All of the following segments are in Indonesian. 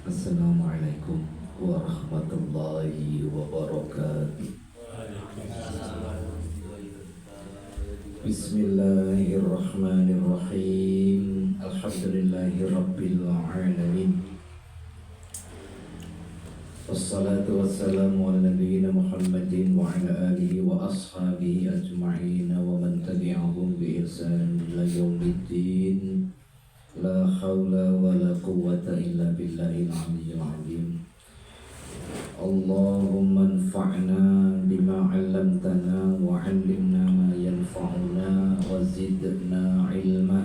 Assalamualaikum warahmatullahi wabarakatuh. Bismillahirrahmanirrahim. Alhamdulillahi rabbil alamin. Wassalatu wassalamu ala nabiyyina Muhammadin wa ala alihi wa ashabihi ajma'in wa man tabi'ahum bi ihsan ila yaumiddin. La hawla wa la quwwata illa billahil aliyyil azim. Allahumma anfa'na bima 'allamtana wa 'allimna ma yanfa'una wa zidna 'ilma.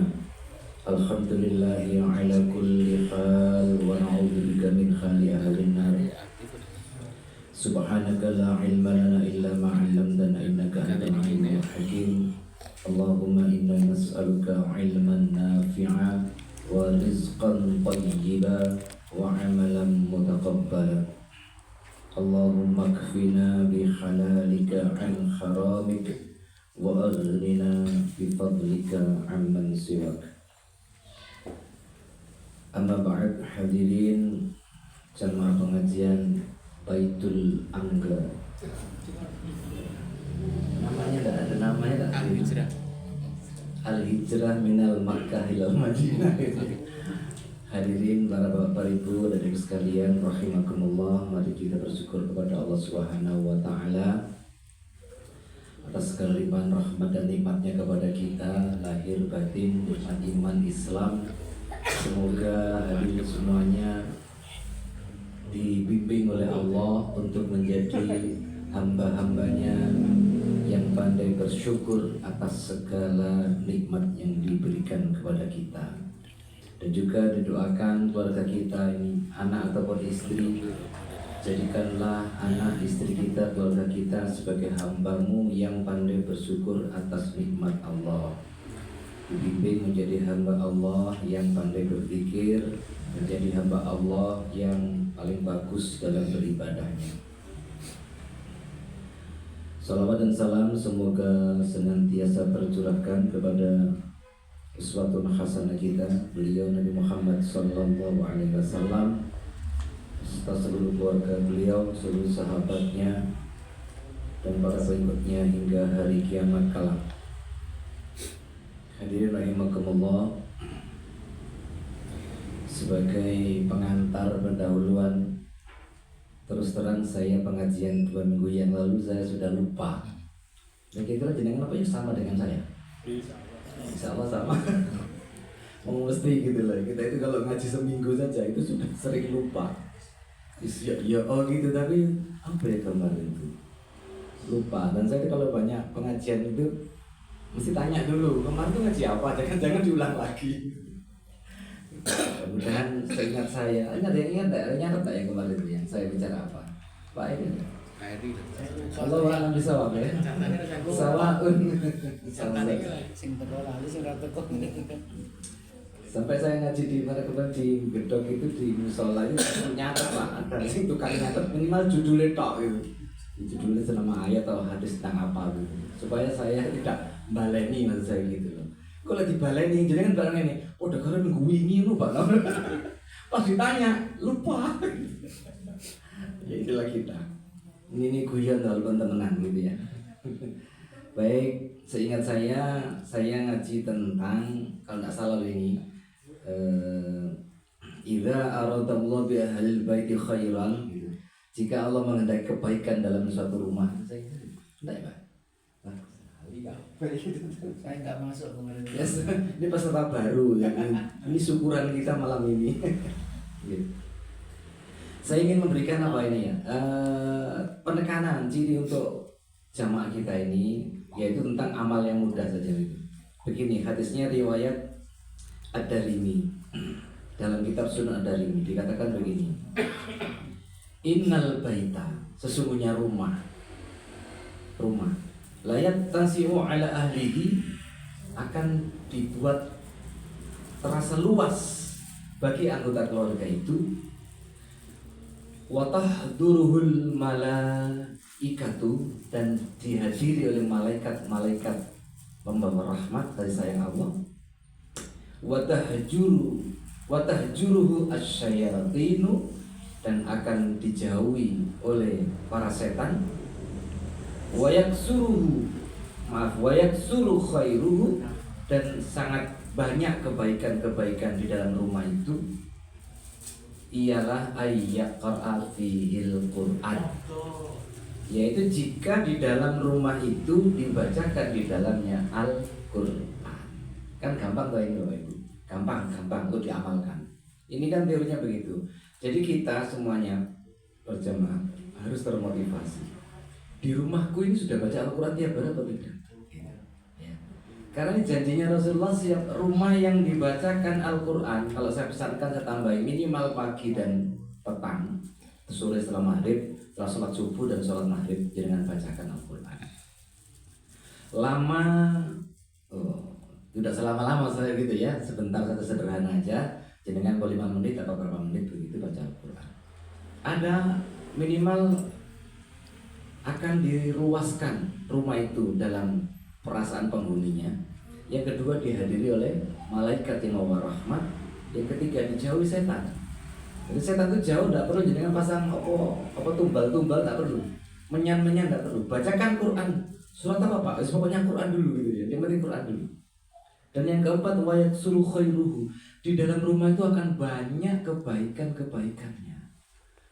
Alhamdulillahi 'ala kulli hal wa na'udzu bika min hali ahlin nar. Subhanaka la 'ilma lana illa ma 'allamtana innaka antal 'alimul hakim. Allahumma inna nas'aluka 'ilman nafi'a wa rizqan thayyiban wa 'amalan mutaqabbala. Allahumma kfina bihalalika 'an haramik wa aghnina bifadlika 'amman siwak. Amma ba'd, hadirin jamaah pengajian Baitul Angga. Namanya enggak ada namanya, Al-Hijrah. Al-Hijrah minal Makkah ilal Madinah. Hadirin para bapak ibu dan ibu sekalian rahimakumullah, mari kita bersyukur kepada Allah Subhanahu wa taala atas segala limpahan rahmat dan nikmatnya kepada kita, lahir batin, nikmat iman Islam. Semoga hadirin semuanya dibimbing oleh Allah untuk menjadi hamba-hambanya yang pandai bersyukur atas segala nikmat yang diberikan kepada kita. Dan juga didoakan keluarga kita ini, anak ataupun istri, jadikanlah anak istri kita, keluarga kita sebagai hamba-Mu yang pandai bersyukur atas nikmat Allah. Dibimbing menjadi hamba Allah yang pandai berzikir, menjadi hamba Allah yang paling bagus dalam beribadahnya. Salawat dan salam semoga senantiasa tercurahkan kepada uswatun hasanah kita, beliau Nabi Muhammad sallallahu alaihi wasallam, serta seluruh keluarga beliau, seluruh sahabatnya dan para pengikutnya hingga hari kiamat kelak. Hadirin rahimakumullah, sebagai pengantar pendahuluan, terus terang saya pengajian 2 minggu yang lalu saya sudah lupa. Kira-kira jenengan apa yang sama dengan saya? Insya Allah sama. Mesti gitu lah. Kita itu kalau ngaji seminggu saja itu sudah sering lupa. Ya oh gitu, tapi apa ya kemarin itu? Lupa. Dan saya kalau banyak pengajian itu mesti tanya dulu, kemarin tuh ngaji apa? Jangan diulang lagi. Mudah-mudahan seingat saya. Ada yang ingat tak? Ingat tak yang kemarin itu yang saya bicara apa? Pak ini. Allah alam bisawab ya. Sawaun. Sampai saya ngaji di mana kemarin di gedok itu di musola itu nyatet Pak. Ada sing tukang nyatet minimal judulnya tok gitu. Judulnya selama ayat atau hadis tentang apa gitu. Supaya saya tidak baleni maksud saya gitu loh. Kalau dibaleni jenengan barang ini, oh udah minggu ini lupa. Pas ditanya lupa. Ya itulah kita. Ini guyon walaupun temenan gitu ya. Baik, seingat saya ngaji tentang, kalau tidak salah ini, idza aradallahu bi ahlil baiti khairan, gitu. Jika Allah menghendaki kebaikan dalam suatu rumah. Tidak ya Pak? Saya nggak masuk kemarin. Yes, ini peserta baru ya. Ini syukuran kita malam ini. Gitu. Saya ingin memberikan apa ini ya, penekanan ciri untuk jamaah kita ini, yaitu tentang amal yang mudah saja itu. Begini, hadisnya riwayat Ad-Darimi dalam kitab Sunan Ad-Darimi dikatakan begini: Innal baita, sesungguhnya rumah layat tasi'u ala ahlihi, akan dibuat terasa luas bagi anggota keluarga itu. Wa tahduruhul malaikatu, dan dihadiri oleh malaikat membawa rahmat dari sayang Allah. Wa tahjuru wa tahjuruhu asyayatinu, dan akan dijauhi oleh para setan, wa yaksuru khairuhu, dan sangat banyak kebaikan-kebaikan di dalam rumah itu ialah ayyaqra'a fihil Qur'an, yaitu jika di dalam rumah itu dibacakan di dalamnya Al-Qur'an. Kan gampang tuh ini Bapak Ibu, gampang untuk diamalkan. Ini kan teorinya begitu. Jadi kita semuanya berjamaah harus termotivasi. Di rumahku ini sudah baca Al-Quran tiap hari atau tidak? Ya. Karena ini janjinya Rasulullah, setiap rumah yang dibacakan Al-Quran, kalau saya pesankan saya tambahin minimal pagi dan petang, sore setelah maghrib, setelah sholat subuh dan sholat maghrib, jangan bacakan Al-Quran. Lama, tidak selama-lama saya gitu ya, sebentar satu sederhana aja, jenengan 5 menit atau berapa menit begitu baca Al-Quran. Ada minimal akan diruaskan rumah itu dalam perasaan penghuninya. Yang kedua dihadiri oleh malaikat yang warahmat. Yang ketiga dijauhi setan. Jadi setan itu jauh, tidak perlu jenengan pasang apa tumbal-tumbal, tidak perlu. Menyan-menyan tidak perlu. Bacakan Quran. Surat apa Pak? Pokoknya Quran dulu gitu ya. Yang penting Quran dulu. Dan yang keempat wa yaksuru khairuhu. Di dalam rumah itu akan banyak kebaikan-kebaikannya.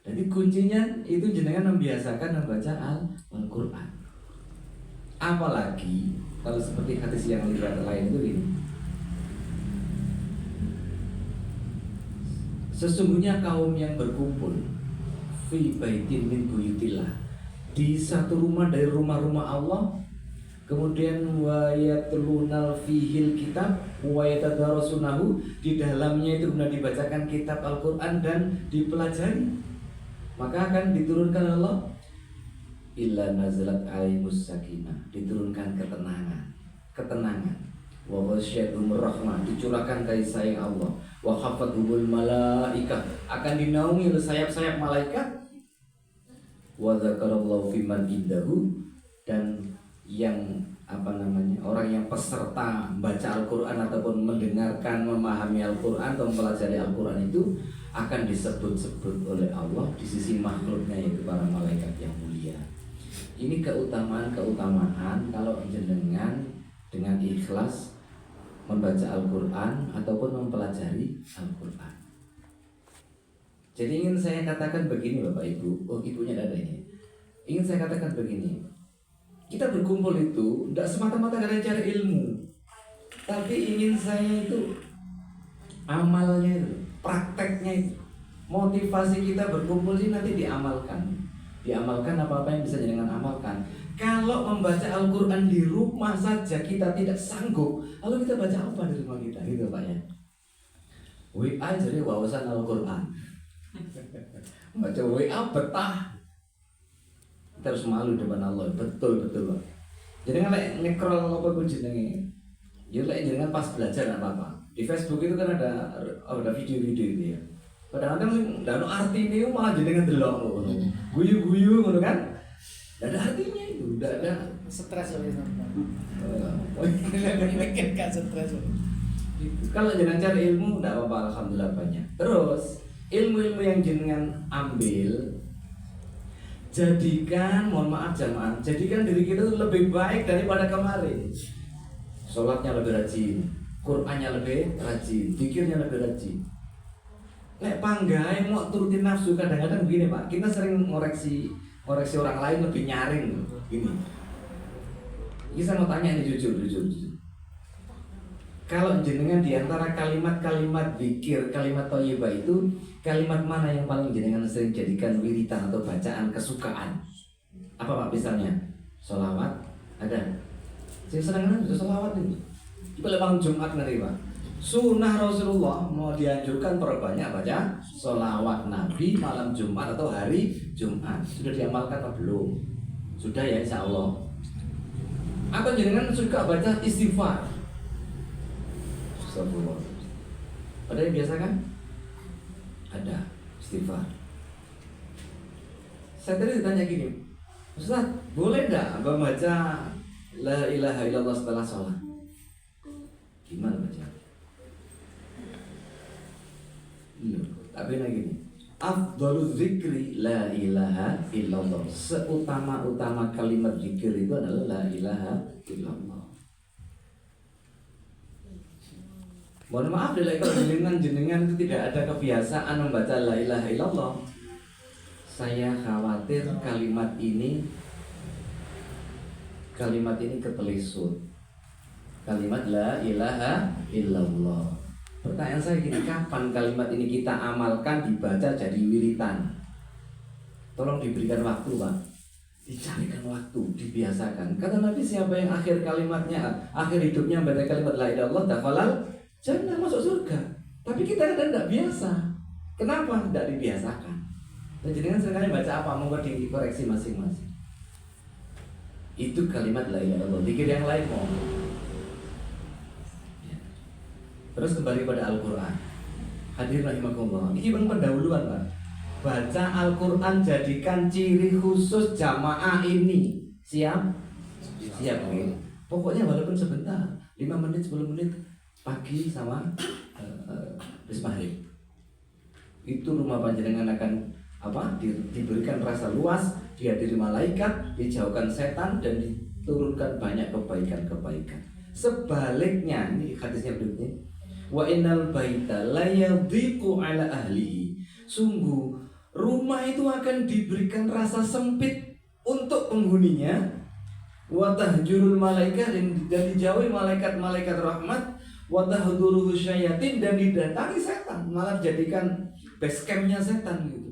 Jadi kuncinya itu jenengan membiasakan membaca Al-Quran. Apalagi kalau seperti hadis yang lain itu ini. Sesungguhnya kaum yang berkumpul fi baitin min buyutillah, di satu rumah dari rumah-rumah Allah, kemudian wa yatlunal fihil kitab wa yatadarasunahu, di dalamnya itu kemudian dibacakan kitab Al-Quran dan dipelajari, maka akan diturunkan Allah illa nazalat alaihimus sakinah, diturunkan ketenangan wa ghasyiyatuhumur rahmah, dicurahkan kasih sayang Allah, wa hafathumul malaikah, akan dinaungi oleh sayap-sayap malaikat, wa dzakarallahu fiman indahu, dan yang orang yang peserta baca Al-Quran ataupun mendengarkan, memahami Al-Quran atau mempelajari Al-Quran itu akan disebut-sebut oleh Allah di sisi makhluknya, yaitu para malaikat yang mulia. Ini keutamaan kalau jenengan dengan ikhlas membaca Al-Quran ataupun mempelajari Al-Quran. Jadi ingin saya katakan begini Bapak Ibu, ibunya ada ini. Ingin saya katakan begini, kita berkumpul itu tidak semata-mata karena cari ilmu, tapi ingin saya itu amalnya itu, prakteknya itu, motivasi kita berkumpul ini nanti diamalkan apa-apa yang bisa jenengan amalkan. Kalau membaca Al-Quran di rumah saja kita tidak sanggup, lalu kita baca apa di rumah kita, gitu Pak ya? WA jadi wawasan Al-Quran. Baca WA betah. Kita harus malu depan Allah, betul Pak. Jadi kan nge-scroll apa pun jenenge. Ya lek jenengan pas belajar apa-apa. Di Facebook itu kan ada video-video gitu ya. Kadang-kadang ndak ono artine malah jenengan delok ngono. Guyu-guyu ngono kan? Ndak ada artinya itu, ndak ada. Stres oleh nonton. Ini kan stres. Kalau jenengan cari ilmu ndak apa-apa, alhamdulillah banyak. Terus ilmu-ilmu yang jenengan ambil, jadikan, mohon maaf jamaah, jadikan diri kita lebih baik daripada kemarin. Sholatnya lebih rajin, Qur'annya lebih rajin, zikirnya lebih rajin. Lek panggai mau turutin nafsu, kadang-kadang begini Pak, kita sering ngoreksi orang lain lebih nyaring gini. Ini saya mau tanya ini jujur. Kalau jenengan diantara kalimat-kalimat zikir, kalimat thayyibah itu, kalimat mana yang paling jenengan sering jadikan wiritan atau bacaan kesukaan? Apa Pak misalnya? Sholawat ada. Saya senang itu sholawat ini. Coba malam Jumat nanti Pak. Sunnah Rasulullah mau dianjurkan perbanyak baca sholawat Nabi malam Jumat atau hari Jumat. Sudah diamalkan atau belum? Sudah ya insya Allah. Atau jenengan suka baca istighfar? Astagfirullah. Ada yang biasa kan? Ada istighfar. Saya tadi ditanya gini, Ustaz, boleh enggak Abang baca la ilaha illallah setelah sholat? Gimana baca? Tapi lagi nih, afdhalul zikri la ilaha illallah. Seutama-utama kalimat zikir itu adalah la ilaha illallah. Mohon maaf kalau jenengan itu tidak ada kebiasaan membaca la ilaha illallah. Saya khawatir kalimat ini ketelisut. Kalimat la ilaha illallah. Pertanyaan saya gini, kapan kalimat ini kita amalkan, dibaca jadi wiritan? Tolong diberikan waktu, Pak. Dicarikan waktu, dibiasakan. Kata Nabi, siapa yang akhir hidupnya membaca kalimat la ilaha illallah, dakhalal jannah, masuk surga. Tapi kita kadang tidak biasa. Kenapa? Tidak dibiasakan. Dan jenengan seringkali baca apa? Monggo dikoreksi masing-masing. Itu kalimat la ilaha illallah. Dikir yang lain mau. Terus kembali pada Al-Quran. Hadirin rahimakumullah. Ini bang pendahuluan, Pak. Baca Al-Quran jadikan ciri khusus jamaah ini. Siap? Siap, okay. Pokoknya walaupun sebentar, 5 menit, 10 menit pagi sama maghrib. Itu rumah panjenengan akan diberikan rasa luas, dihadiri malaikat, dijauhkan setan, dan diturunkan banyak kebaikan-kebaikan. Sebaliknya, ini hadisnya berikutnya, wa innal baita la yadhiqu ala ahlihi. Sungguh rumah itu akan diberikan rasa sempit untuk penghuninya. Wa tahjurul malaikat, dan dijauhi malaikat-malaikat rahmat. Wa tahduruhu syayatin, dan didatangi setan, malah jadikan base campnya setan gitu.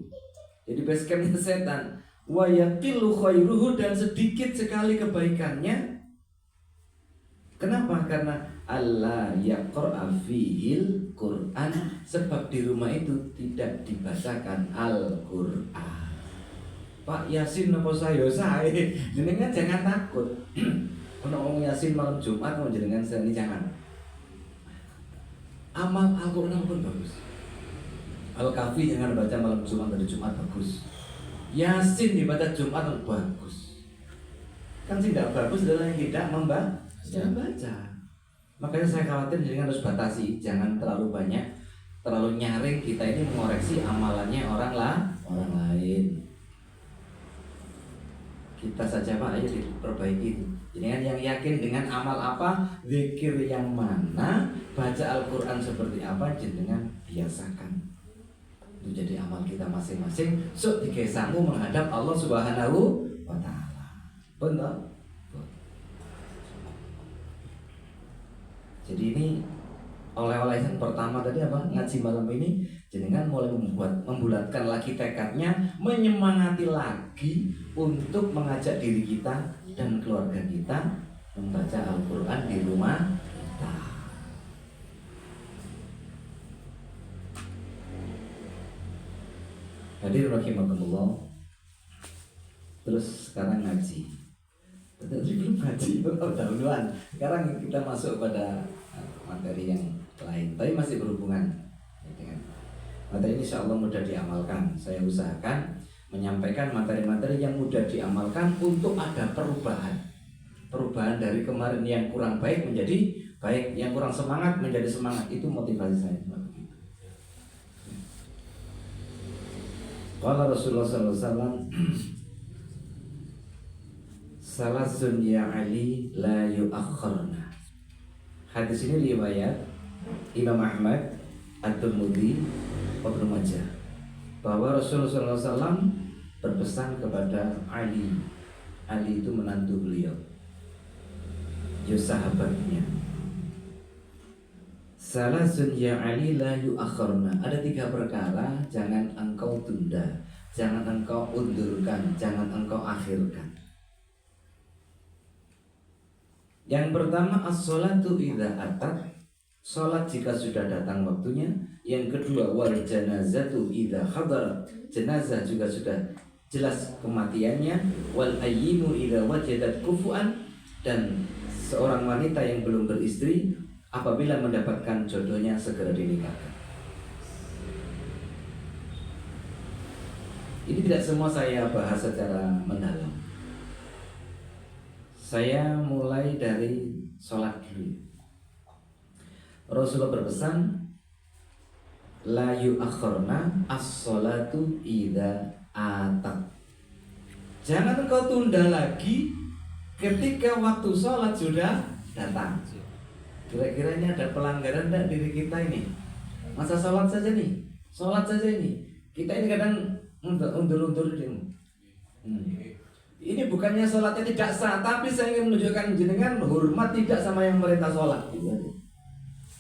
Jadi base campnya setan. Wa yaqilu khairuhu, dan sedikit sekali kebaikannya. Kenapa? Karena Allah yaqra'a fihil Quran, sebab di rumah itu tidak dibacakan Al-Quran. Pak Yasin apa saya jenengan jangan takut. Kalau ngomong Yasin malam Jumat mau jenengan ini jangan. Amal Al-Quran pun bagus. Al-Kahfi jangan baca malam Jumat, dari Jumat bagus. Yasin dibaca Jumat bagus. Kan tidak bagus adalah yang tidak membaca. Makanya saya khawatir jangan harus batasi, jangan terlalu banyak, terlalu nyaring kita ini mengoreksi amalannya orang lain. Kita saja Pak, ayo diperbaiki. Jangan yang yakin dengan amal apa, zikir yang mana, baca Al-Quran seperti apa, jenengan biasakan. Itu jadi amal kita masing-masing. So digesamu menghadap Allah Subhanahu wa Ta'ala. Benar. Jadi ini oleh-oleh yang pertama tadi apa? Ngaji malam ini jenengan mulai membulatkan lagi tekadnya, menyemangati lagi untuk mengajak diri kita dan keluarga kita membaca Al-Quran di rumah kita. Hadirin rahimakumullah. Terus sekarang ngaji. Tadi belum ngaji, dahuluan. Sekarang kita masuk pada materi yang lain, tapi masih berhubungan dengan materi ini. Insya Allah mudah diamalkan. Saya usahakan menyampaikan materi-materi yang mudah diamalkan untuk ada perubahan dari kemarin yang kurang baik menjadi baik, yang kurang semangat menjadi semangat. Itu motivasi saya. Qala Rasulullah SAW, salasun ya Ali la yu'akhkharna. Hadis ini riwayat Imam Ahmad, At-Tirmidzi, Ibnu Majah, bahwa Rasulullah SAW berpesan kepada Ali. Ali itu menantu beliau, sahabatnya. Salasun ya Ali la yu'akhkharna. Ada 3 perkara jangan engkau tunda, jangan engkau undurkan, jangan engkau akhirkan. Yang pertama, as-sholatu idza atat, sholat jika sudah datang waktunya. Yang kedua, wal janazatu idza hadarat, jenazah juga sudah jelas kematiannya. Wal ayyimu idza wajadat kufuan, dan seorang wanita yang belum beristri apabila mendapatkan jodohnya segera dinikahkan. Ini tidak semua saya bahas secara mendalam. Saya mulai dari sholat dulu. Rasulullah berpesan, la yu'akhirna as-sholatu idza atat. Jangan engkau tunda lagi ketika waktu sholat sudah datang. Kira-kira ini ada pelanggaran enggak diri kita ini? Masa sholat saja nih, sholat saja ini. Kita ini kadang undur-undur ini. Ini bukannya sholatnya tidak sah, tapi saya ingin menunjukkan jenengan hormat tidak sama yang merintah sholat.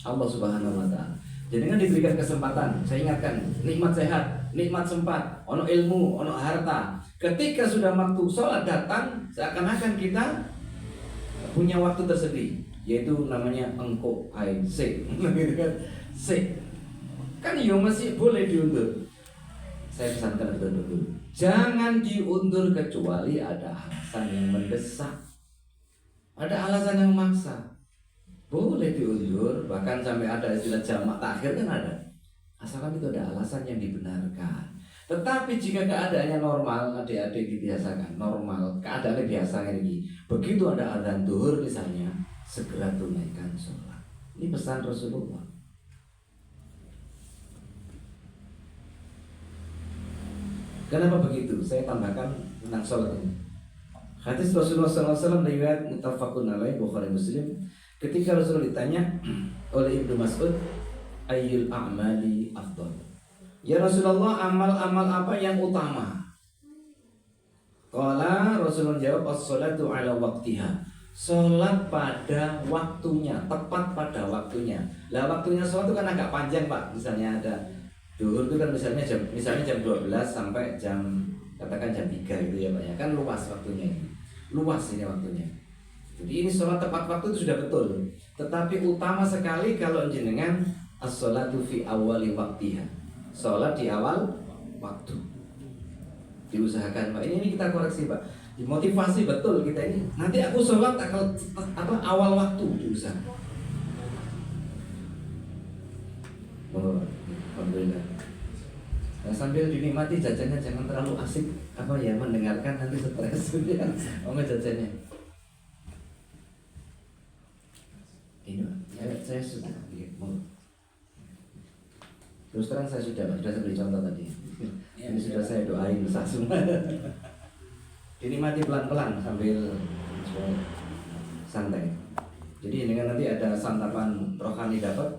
Allah Subhanahu wa Ta'ala. Jenengan diberikan kesempatan. Saya ingatkan, nikmat sehat, nikmat sempat, ono ilmu, ono harta. Ketika sudah waktu sholat datang, seakan-akan kita punya waktu tersendiri, yaitu namanya engko hai se. Se. Kan yo masih boleh diundur. Saya pesankan betul-betul, jangan diundur kecuali ada alasan yang mendesak, ada alasan yang memaksa. Boleh diundur, bahkan sampai ada istilah jamak takhir kan ada, asalkan itu ada alasan yang dibenarkan. Tetapi jika keadaannya normal, adik-adik dibiasakan normal, keadaannya biasa ini, begitu ada adzan zuhur misalnya, segera tunaikan sholat. Ini pesan Rasulullah. Kenapa begitu? Saya tambahkan tentang sholat ini. Hadis Rasulullah SAW riwayat muttafaqun alaih Bukhari Muslim. Ketika Rasulullah ditanya oleh Ibnu Mas'ud, ayyul a'mali afdal? Ya Rasulullah, amal-amal apa yang utama? Qala, Rasulullah jawab, as-sholatu ala waqtiha. Sholat pada waktunya, tepat pada waktunya. Lah waktunya sholat itu kan agak panjang Pak. Misalnya ada duhur itu kan misalnya jam 12 sampai jam, katakan jam 3 gitu ya Pak ya. Kan luas waktunya ini. Luas ini waktunya. Jadi ini sholat tepat waktu itu sudah betul. Tetapi utama sekali kalau jenengan as-sholatu fi awali waktiha. Sholat di awal waktu. Diusahakan Pak. Ini kita koreksi Pak. Dimotivasi betul kita ini. Nanti aku sholat awal waktu diusahakan. Oh, alhamdulillah. Nah, sambil dinikmati jajannya jangan terlalu asik mendengarkan nanti stres ya. Jajannya. Ini saya sudah terus terang saya sudah beri contoh tadi. Ini sudah saya doain sah semua. Dinikmati pelan-pelan sambil santai. Jadi dengan nanti ada santapan rohani dapat,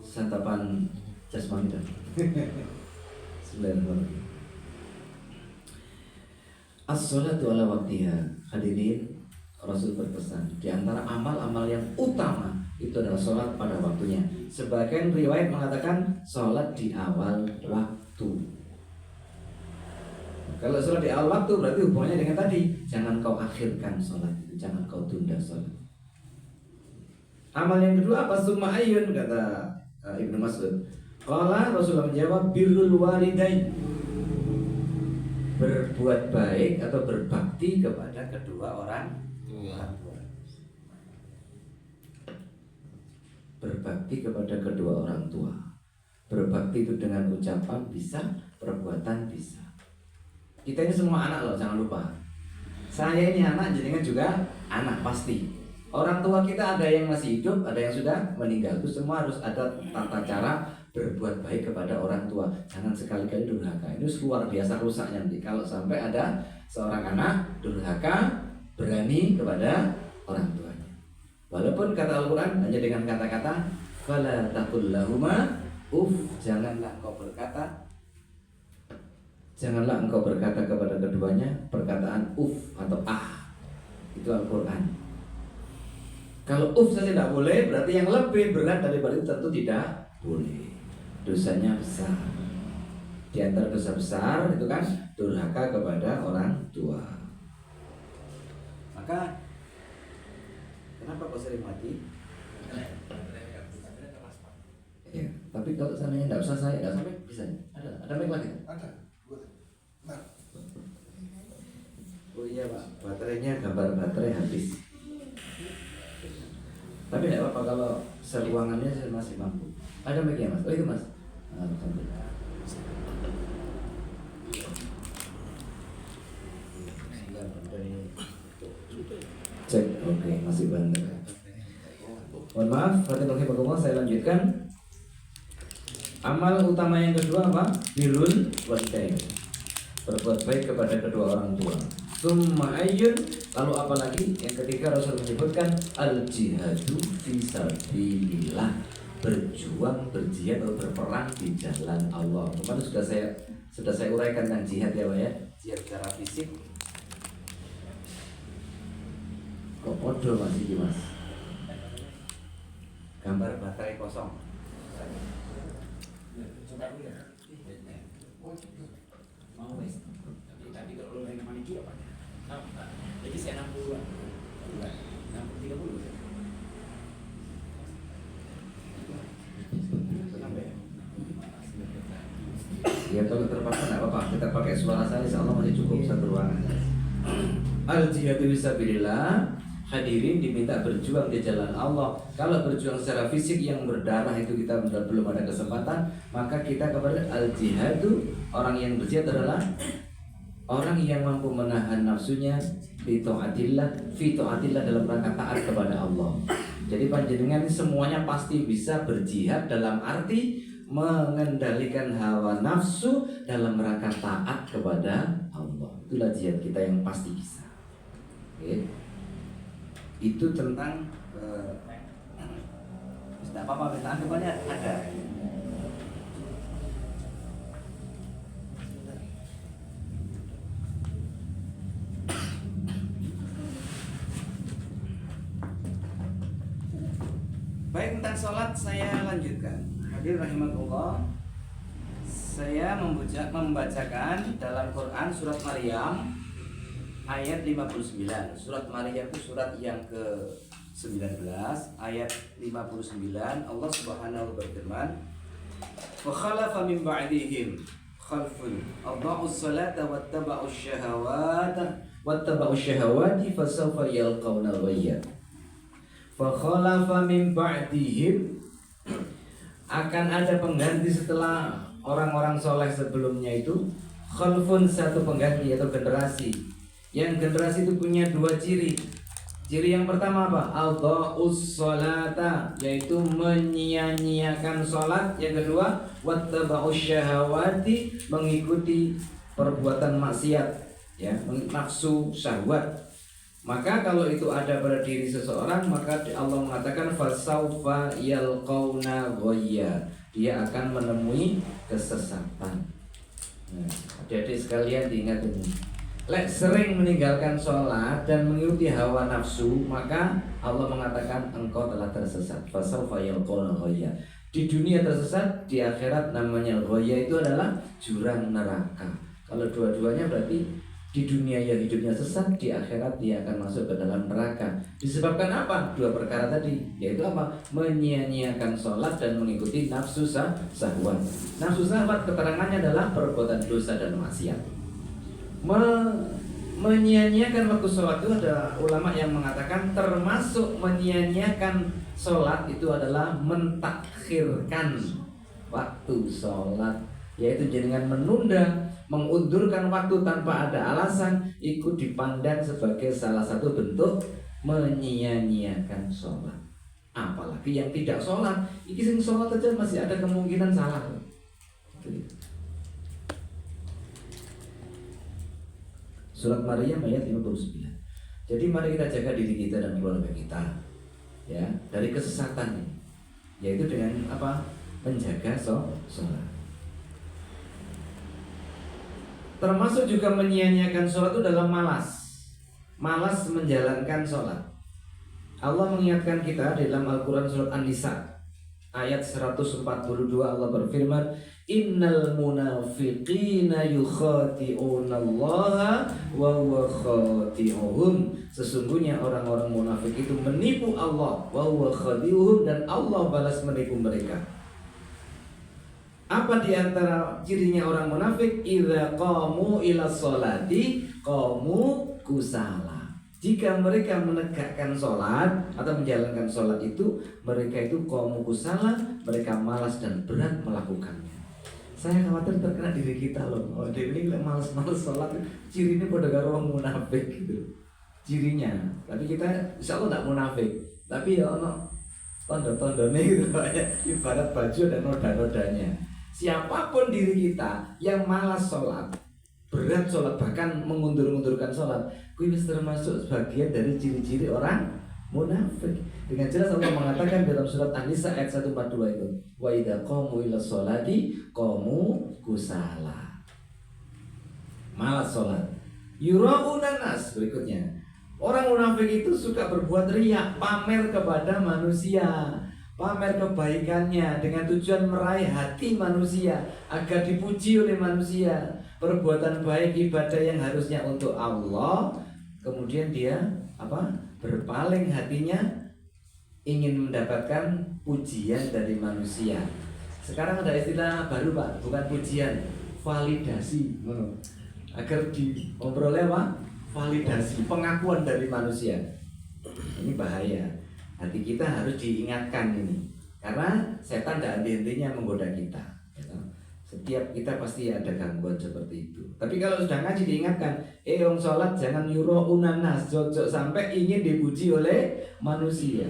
santapan jasmani dapat. Bismillahirrahmanirrahim. As-sholatu ala waqtiha. Hadirin, Rasul berpesan di antara amal-amal yang utama itu adalah sholat pada waktunya. Sebagian riwayat mengatakan sholat di awal waktu. Kalau sholat di awal waktu berarti hubungannya dengan tadi, jangan kau akhirkan sholat itu, jangan kau tunda sholat. Amal yang kedua apa? Summa ayyun, kata Ibnu Mas'ud. Qala, Rasulullah menjawab, birrul walidain. Berbuat baik atau berbakti kepada kedua orang tua. Berbakti kepada kedua orang tua. Berbakti itu dengan ucapan bisa, perbuatan bisa. Kita ini semua anak loh, jangan lupa. Saya ini anak, jenengan juga anak pasti. Orang tua kita ada yang masih hidup, ada yang sudah meninggal. Itu semua harus ada tata cara berbuat baik kepada orang tua. Jangan sekali-kali durhaka. Ini luar biasa rusaknya nanti kalau sampai ada seorang anak durhaka berani kepada orang tuanya. Walaupun kata Al-Quran hanya dengan kata-kata fala taqul lahuma uff, janganlah engkau berkata kepada keduanya perkataan uff atau ah. Itu Al-Quran. Kalau uff saja tidak boleh, berarti yang lebih berat daripada itu tentu tidak boleh. Dosanya besar. Di antara dosa besar itu kan durhaka kepada orang tua. Maka kenapa kok sering mati? Ya, tapi kalau seandainya tidak usah saya, tidak sampai bisa. Ada mic lagi? Ada. Nah. Oh iya Pak, baterainya gambar baterai habis. Tapi tidak apa-apa kalau seruangannya saya masih mampu. Ada mic ya Mas? Oh itu Mas. Alhamdulillah. Cek, oke, masih banyak. Mohon maaf, saya lanjutkan. Amal utama yang kedua apa? Birrul walidain. Berbuat baik kepada kedua orang tua. Summa ayyun, lalu apalagi yang ketiga Rasul menyebutkan al jihadu fisabilillah, berjuang, berjihad atau berperang di jalan Allah. Kemarin sudah saya uraikan tentang jihad ya Pak ya. Jihad secara fisik. Kok podo masih Mas? Gambar baterai kosong. Coba dulu ya. Mau wes, tapi kalau lo yang manicure apa ya? Jadi saya 60-an, 30. Ya kalau terpaksa nggak apa-apa, kita pakai suara saya, insya Allah masih cukup satu ruangan. Al jihadu fisabilillah, hadirin diminta berjuang di jalan Allah. Kalau berjuang secara fisik yang berdarah itu kita belum ada kesempatan, maka kita kepada al jihadu, orang yang berjihad adalah orang yang mampu menahan nafsunya fi taatillah dalam rangka taat kepada Allah. Jadi panjenengan semuanya pasti bisa berjihad dalam arti mengendalikan hawa nafsu dalam rangka taat kepada Allah. Itulah jihad kita yang pasti bisa. Oke. Itu tentang tidak apa-apa, minta anggapannya ada. Baik, tentang sholat saya lanjutkan. Hadir rahimakumullah. Saya membacakan dalam Quran surat Maryam ayat 59. Surat Maryam itu surat yang ke-19 ayat 59. Allah Subhanahu berfirman, "Fa khalafa min ba'dihim khalfun adha'us salata wattaba'us syahawati fasawfa yalqawna ghayya." Fa khalafa min ba'dihim, akan ada pengganti setelah orang-orang soleh sebelumnya itu. Khalfun, satu pengganti atau generasi. Yang generasi itu punya dua ciri. Ciri yang pertama apa? Adha'us sholata, yaitu menyia-nyiakan sholat. Yang kedua, wattaba'us syahawati, mengikuti perbuatan maksiat, ya, nafsu syahwat. Maka kalau itu ada pada diri seseorang, maka Allah mengatakan fasaufa yalqauna ghayya, dia akan menemui kesesatan. Nah, adik-adik sekalian diingat ini. Lek sering meninggalkan sholat dan mengikuti hawa nafsu, maka Allah mengatakan engkau telah tersesat. Fasaufa yalqauna ghayya. Di dunia tersesat, di akhirat namanya ghayya itu adalah jurang neraka. Kalau dua-duanya berarti di dunia yang hidupnya sesat, di akhirat dia akan masuk ke dalam neraka. Disebabkan apa? Dua perkara tadi, yaitu apa? Menyia-nyiakan sholat dan mengikuti nafsu syahwat. Nafsu syahwat keterangannya adalah perbuatan dosa dan maksiat. Menyia-nyiakan waktu sholat itu ada ulama yang mengatakan termasuk menyia-nyiakan sholat itu adalah mentakhirkan waktu sholat, yaitu dengan menunda, mengundurkan waktu tanpa ada alasan, ikut dipandang sebagai salah satu bentuk menyia-nyiakan sholat. Apalagi yang tidak sholat, iki sing sholat aja masih ada kemungkinan salah. Surat Maryam ayat 59. Jadi mari kita jaga diri kita dan keluarga kita, ya, dari kesesatan ini, yaitu dengan apa? Menjaga sholat. Termasuk juga menyia-nyiakan sholat itu dalam malas menjalankan sholat. Allah mengingatkan kita di dalam Al-Quran surat An-Nisa ayat 142. Allah berfirman, innal munafiqina yukhati'una Allah wa huwa khati'uhum. Sesungguhnya orang-orang munafik itu menipu Allah, wa huwa khati'uhum, dan Allah balas menipu mereka. Apa di antara cirinya orang munafik? Idza qamu ila sholati qamu kusala. Jika mereka menegakkan sholat atau menjalankan sholat itu, mereka itu qamu kusala, mereka malas dan berat melakukannya. Saya khawatir terkena diri kita loh. Oh, ini malas-malas sholat, cirinya pada karo orang munafik gitu. Cirinya. Tapi kita insya Allah tidak munafik. Tapi ya ono tanda-tandanya gitu, ibarat baju dan noda-nodanya. Siapapun diri kita yang malas sholat, berat sholat, bahkan mengundur-undurkan sholat, kuwi wis termasuk sebagian dari ciri-ciri orang munafik. Dengan jelas Allah mengatakan dalam surat An-Nisa ayat 142 itu, wa idza qamu ila sholati qamu kusala. Malas sholat. Yura'unan nas, berikutnya. Orang munafik itu suka berbuat riya, pamer kepada manusia, pamer kebaikannya dengan tujuan meraih hati manusia agar dipuji oleh manusia. Perbuatan baik, ibadah yang harusnya untuk Allah, kemudian dia berpaling hatinya ingin mendapatkan pujian dari manusia. Sekarang ada istilah baru Pak, bukan pujian, validasi. Agar diperoleh validasi, pengakuan dari manusia. Ini bahaya. Hati kita harus diingatkan ini, karena setan tidak henti-hentinya menggoda kita. Setiap kita pasti ada gangguan seperti itu. Tapi kalau sudah ngaji diingatkan, wong sholat jangan yura'unan nas, jojok sampai ingin dipuji oleh manusia.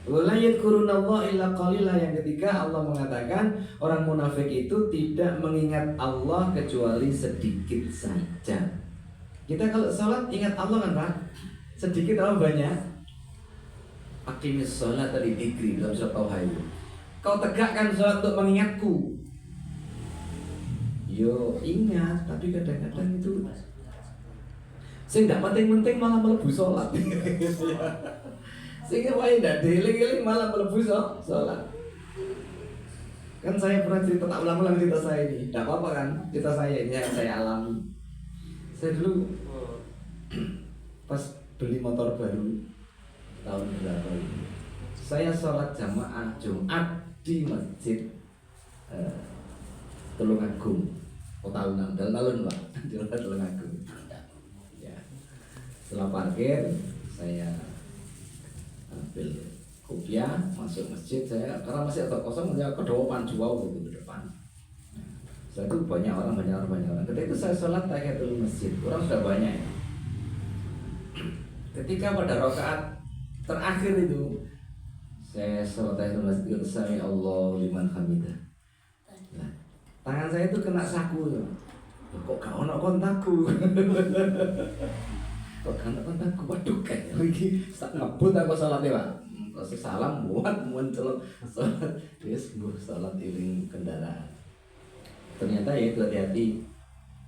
Wala yadhkurunallah illa qalila, yang ketiga Allah mengatakan orang munafik itu tidak mengingat Allah kecuali sedikit saja. Kita kalau sholat ingat Allah kan Pak? Sedikit atau banyak? Aqimis sholat li dzikri dalam surat Taha itu. Kau tegakkan sholat untuk mengingatku. Yo ingat, tapi kadang-kadang itu sing ndak penting-penting malah mlebu sholat. Sehingga wae ndak dieling-eling malah mlebu sholat. Kan saya pernah cerita, tak ulang-ulang cerita saya ini. Ndak apa-apa kan cerita saya ini yang saya alami. Saya dulu pas beli motor baru tahun berapa ini, saya sholat jamaah Jumat di masjid Tulungagung, Kota Alun-Alun Pak, di Kota Tulungagung. Ya. Setelah parkir, saya ambil kopiah, masuk masjid. Saya karena masih agak kosong, saya kedopan jual gitu ke depan. Setelah itu banyak orang. Ketika itu saya sholat tahiyatul masjid, orang sudah banyak. Ketika pada rakaat terakhir itu, saya sholat tahiyatul masjid, sami Allahu liman hamidah. Nah, tangan saya itu kena saku. Kok gak ono kontakku? Kok gak ono kontakku? Waduh, kayak lagi ngebut aku sholatnya Pak. Terus salam muncul sholat. Terus sholat iring kendaraan. Ternyata ya itu hati-hati.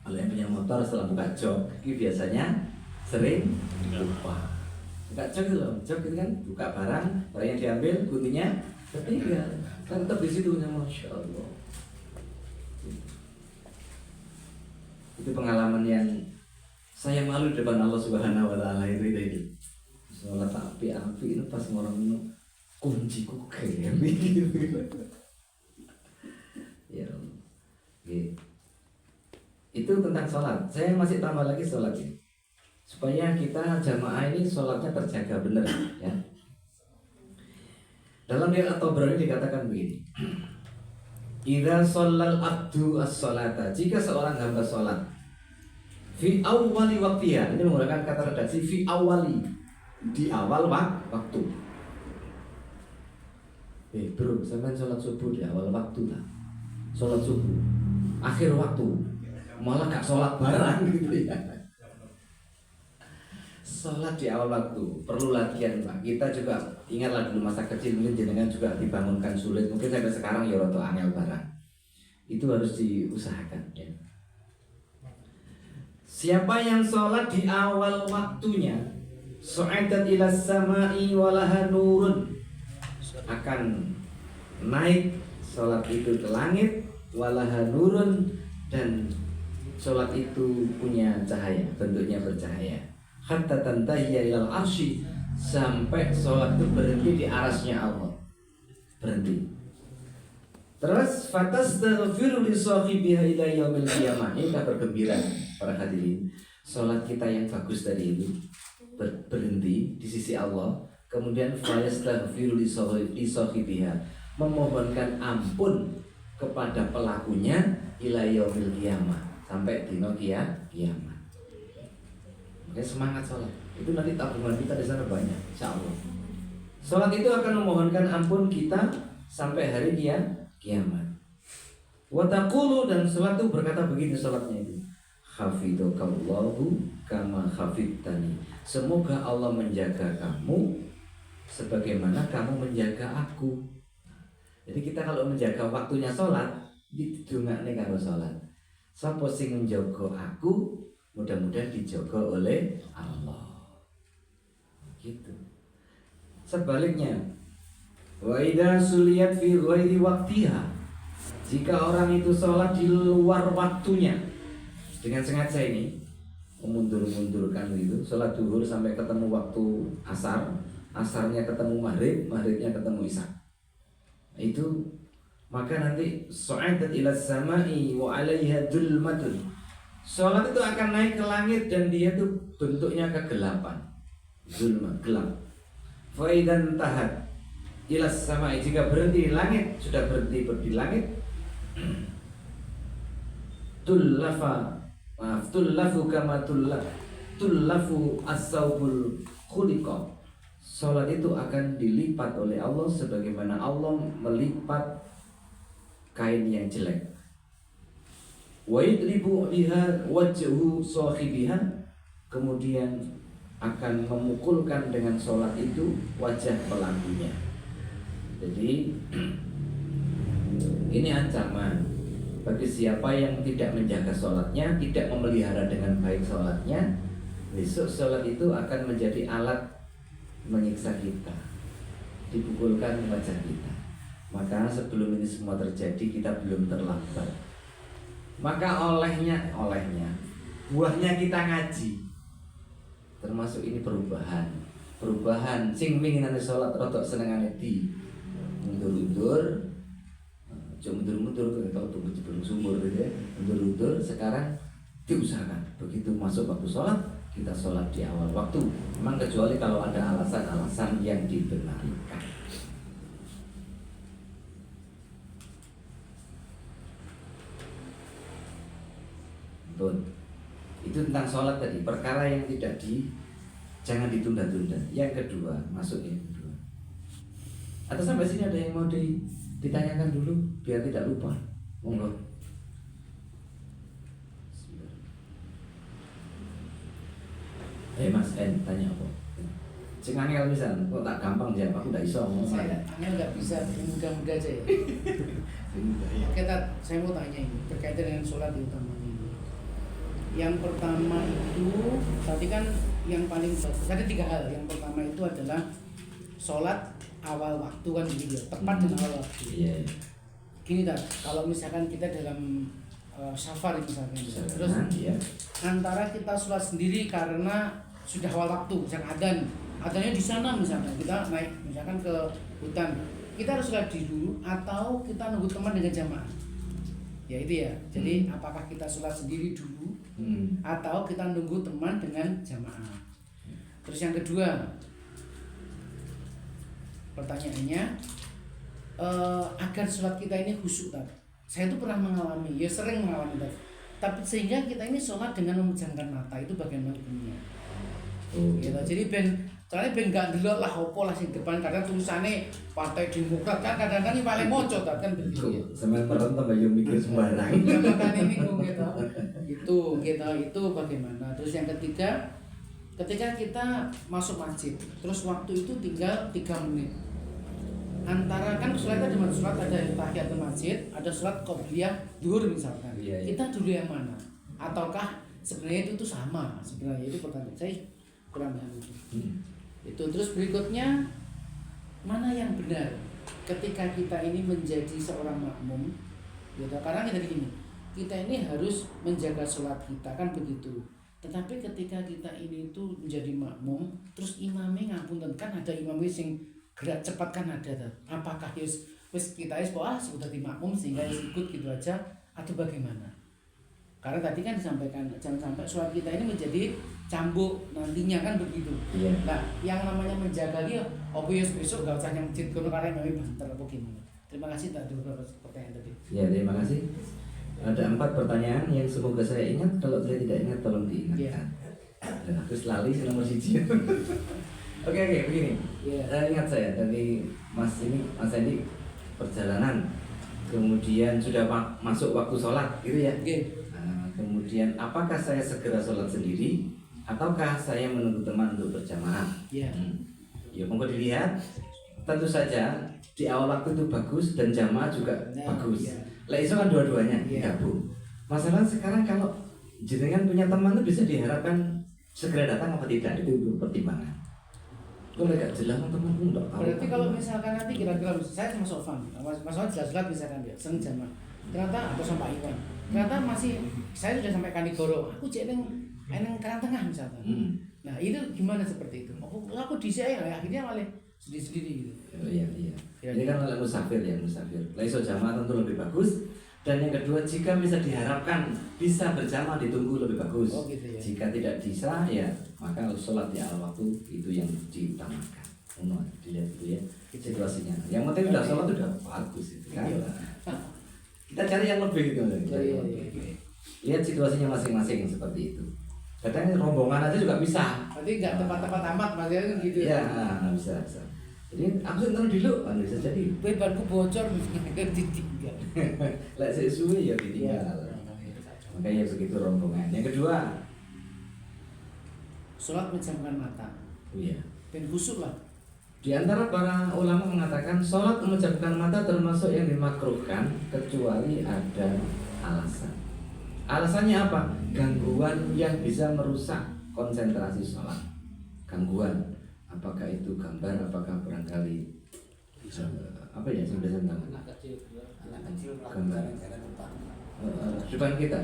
Kalau yang punya motor setelah buka jok, ini biasanya sering lupa. Buka jok itu loh, jok itu kan buka barang yang diambil, kuntinya ketinggal. Kan tetap di situ, Masya Allah. Itu pengalaman yang saya malu di depan Allah Subhanahu Wa Taala itu. Sholat api itu pas orang kunciku kayak gitu. Ya. Itu tentang sholat. Saya masih tambah lagi sholat ini, supaya kita jamaah ini sholatnya terjaga benar ya. Dalam riwayat At-Tabrani dikatakan begini, idza shallal abdu as-sholata, jika seorang hamba sholat fi awwali waqtiha, ini menggunakan kata redaksi fi awwali, di awal waktu. Bro, sampean sholat subuh di awal waktu lah. Sholat subuh akhir waktu, malah gak sholat bareng gitu ya. Sholat di awal waktu perlu latihan Pak. Kita juga ingatlah dulu masa kecil, mungkin jenengan juga dibangunkan sulit, mungkin sampai sekarang ya roto angel barang. Itu harus diusahakan ya. Siapa yang sholat di awal waktunya, su'idat ila samai walaha nurun, akan naik sholat itu ke langit, walaha nurun, dan sholat itu punya cahaya, bentuknya bercahaya. Hatta tantahiya ilal arsy, sampai sholat itu berhenti di arasnya Allah, berhenti. Terus fatastaghfiru li sahibiha ila yaumil qiyamah. Ini kabar gembira para hadirin. Sholat kita yang bagus tadi itu berhenti di sisi Allah, kemudian fayastaghfiru li sahibiha, memohonkan ampun kepada pelakunya ila yaumil qiyamah, sampai dino kiamat. Oke, semangat sholat. Itu nanti tabungan kita di sana banyak, insyaallah. Sholat itu akan memohonkan ampun kita sampai hari kiamat. Wa taqulu, dan sholat itu berkata begini sholatnya itu. Hafidhakallahu kama hafidtani. Semoga Allah menjaga kamu sebagaimana kamu menjaga aku. Jadi kita kalau menjaga waktunya sholat, didongakne karo sholat. Sapa sing menjaga aku, mudah-mudahan dijaga oleh Allah. Gitu. Sebaliknya, wa idza suliyat fi ghairi waqtiha, jika orang itu sholat di luar waktunya dengan sengaja ini memundur-mundurkan itu, sholat duhur sampai ketemu waktu asar, asarnya ketemu maghrib, maghribnya ketemu isya, itu maka nanti su'idat ila samai wa 'alaiha dzulmatun. Sholat itu akan naik ke langit dan dia itu bentuknya kegelapan, zulmat, gelap. Fa idzan tahat ila samai, jika berhenti di langit, sudah berhenti di langit, tullafu kama tullafu as-saubul khuliqa. Salat itu akan dilipat oleh Allah sebagaimana Allah melipat kain yang jelek. Wa yudribu biha wajhu sahibiha, kemudian akan memukulkan dengan salat itu wajah pelakunya. Jadi ini ancaman bagi siapa yang tidak menjaga sholatnya, tidak memelihara dengan baik sholatnya. Besok sholat itu akan menjadi alat menyiksa kita, dipukulkan wajah kita. Maka sebelum ini semua terjadi, kita belum terlambat. Maka olehnya buahnya kita ngaji, termasuk ini perubahan sing pinginane sholat rodok senengane di mundur-mundur. Mundur-mundur kalau belum sumur gitu ya, mundur-mundur. Sekarang diusahakan begitu masuk waktu sholat, kita sholat di awal waktu. Memang kecuali kalau ada alasan-alasan yang dibenarkan. Betul. Itu tentang sholat tadi, perkara yang jangan ditunda-tunda. Yang kedua, masuk yang kedua. Atau sampai sini ada yang mau ditanyakan dulu biar tidak lupa. Monggo. Mas N tanya apa? Sing angel pisan, kok tak gampang jawab, aku ndak iso ngomong. Saya angel nggak bisa, mudah-mudah aja ya. Saya mau tanya ini berkaitan dengan sholat utamanya ini. Yang pertama itu tadi kan yang paling ada 3 hal. Yang pertama itu adalah sholat awal waktu kan gitu ya, tepat dengan awal waktu. Iya. Gini tak, kalau misalkan kita dalam safar misalkan, terus antara kita sholat sendiri karena sudah awal waktu, misalkan adanya di sana misalkan kita naik misalkan ke hutan, kita harus sholat dulu atau kita nunggu teman dengan jamaah. Ya itu ya. Jadi apakah kita sholat sendiri dulu atau kita nunggu teman dengan jamaah. Terus yang kedua, pertanyaannya agar sholat kita ini khusyuk tak? Saya itu pernah mengalami, ya sering mengalami tak. Tapi sehingga kita ini sholat dengan memejamkan mata, itu bagaimana hukumnya? Gitu. Jadi soalnya nggak delok lah opo lah sing depan, kadang tulisannya Partai Demokrat kan kadang-kadang ini paling moco kan begitu. Sampai merem tambah yo mikir sembarang. Ya makanya ini gitu. Itu bagaimana? Terus yang ketiga, ketika kita masuk masjid, terus waktu itu tinggal 3 menit. Antara kan sholat ada tahiyatul masjid, ada sholat qobliyah zuhur misalkan. Iya. Kita dulu yang mana? Ataukah sebenarnya itu sama? Sebenarnya itu pertanyaan saya kurang paham itu. Itu terus berikutnya, mana yang benar ketika kita ini menjadi seorang makmum? Gitu. Karena kita begini, kita ini harus menjaga sholat kita kan begitu. Tetapi ketika kita ini itu menjadi makmum, terus imamnya ngapunten, kan ada imamnya sing gerak cepat kan ada. Apakah wis kita sudah di makmum sehingga ikut gitu aja atau bagaimana? Karena tadi kan disampaikan jangan sampai sholat kita ini menjadi cambuk nantinya kan begitu. Iya. Nah, yang namanya menjaga dia, besok gak usah yang masjid kono karena memang banter apa gimana. Terima kasih tak ada beberapa pertanyaan tadi. Ya, terima kasih. Ada 4 pertanyaan yang semoga saya ingat. Kalau saya tidak ingat tolong diingatkan. Dan aku selalu nomor 1. Oke, begini. Ingat saya dari Mas Andi perjalanan kemudian sudah masuk waktu sholat gitu ya. Oke. Nah, kemudian apakah saya segera sholat sendiri ataukah saya menunggu teman untuk berjamaah? Ya. Ya monggo dilihat. Tentu saja di awal waktu itu bagus dan jamaah juga Nah, bagus. iya. Lah itu kan dua-duanya Iya. gabung. Masalah sekarang kalau jenengan punya teman itu bisa diharapkan segera datang apa tidak, itu pertimbangan. Kalau nggak jelas temanku nggak tahu. Berarti kalau misalkan nanti kira-kira saya sama Sofan, Mas Sofan jelas-jelas misalkan dia seneng jamaah. Ternyata atau sama Pak Iwan. Ternyata masih saya sudah sampai Kanigoro. Aku cek neng Karang Tengah misalkan. Nah, itu gimana seperti itu? Aku di saya akhirnya malah sendiri-sendiri gitu. Oh, iya. Ya, Ini kan oleh musafir ya, musafir. Laiso jamaah tentu lebih bagus. Dan yang kedua, jika bisa diharapkan bisa berjamaah ditunggu lebih bagus. Oh, gitu ya. Jika tidak bisa ya maka sholat di awal waktu itu yang diutamakan. Dilihat dulu ya situasinya. Yang penting udah sholat udah bagus itu kan. Iya. Kita cari yang lebih gitu. Iya. Lihat situasinya masing-masing seperti itu. Kadang rombongan aja juga bisa. Berarti nggak tepat-tepat amat maksudnya kan gitu. Iya, bisa. Jadi aku ntar dulu, bisa jadi. Bebanku bocor kan ditinggal. Lek sesuai ya ditinggal. Makanya begitu rombongan. Yang kedua, Sholat menjamkan mata. oh iya. Dan khusyuk lah. Di antara para ulama mengatakan sholat memejamkan mata termasuk yang dimakruhkan kecuali ada alasan. Alasannya apa? Gangguan yang bisa merusak konsentrasi sholat. Gangguan, apakah itu gambar, apakah barangkali apa ya sebenarnya tentang Anak kecil gambar jalan tempat. depan kita.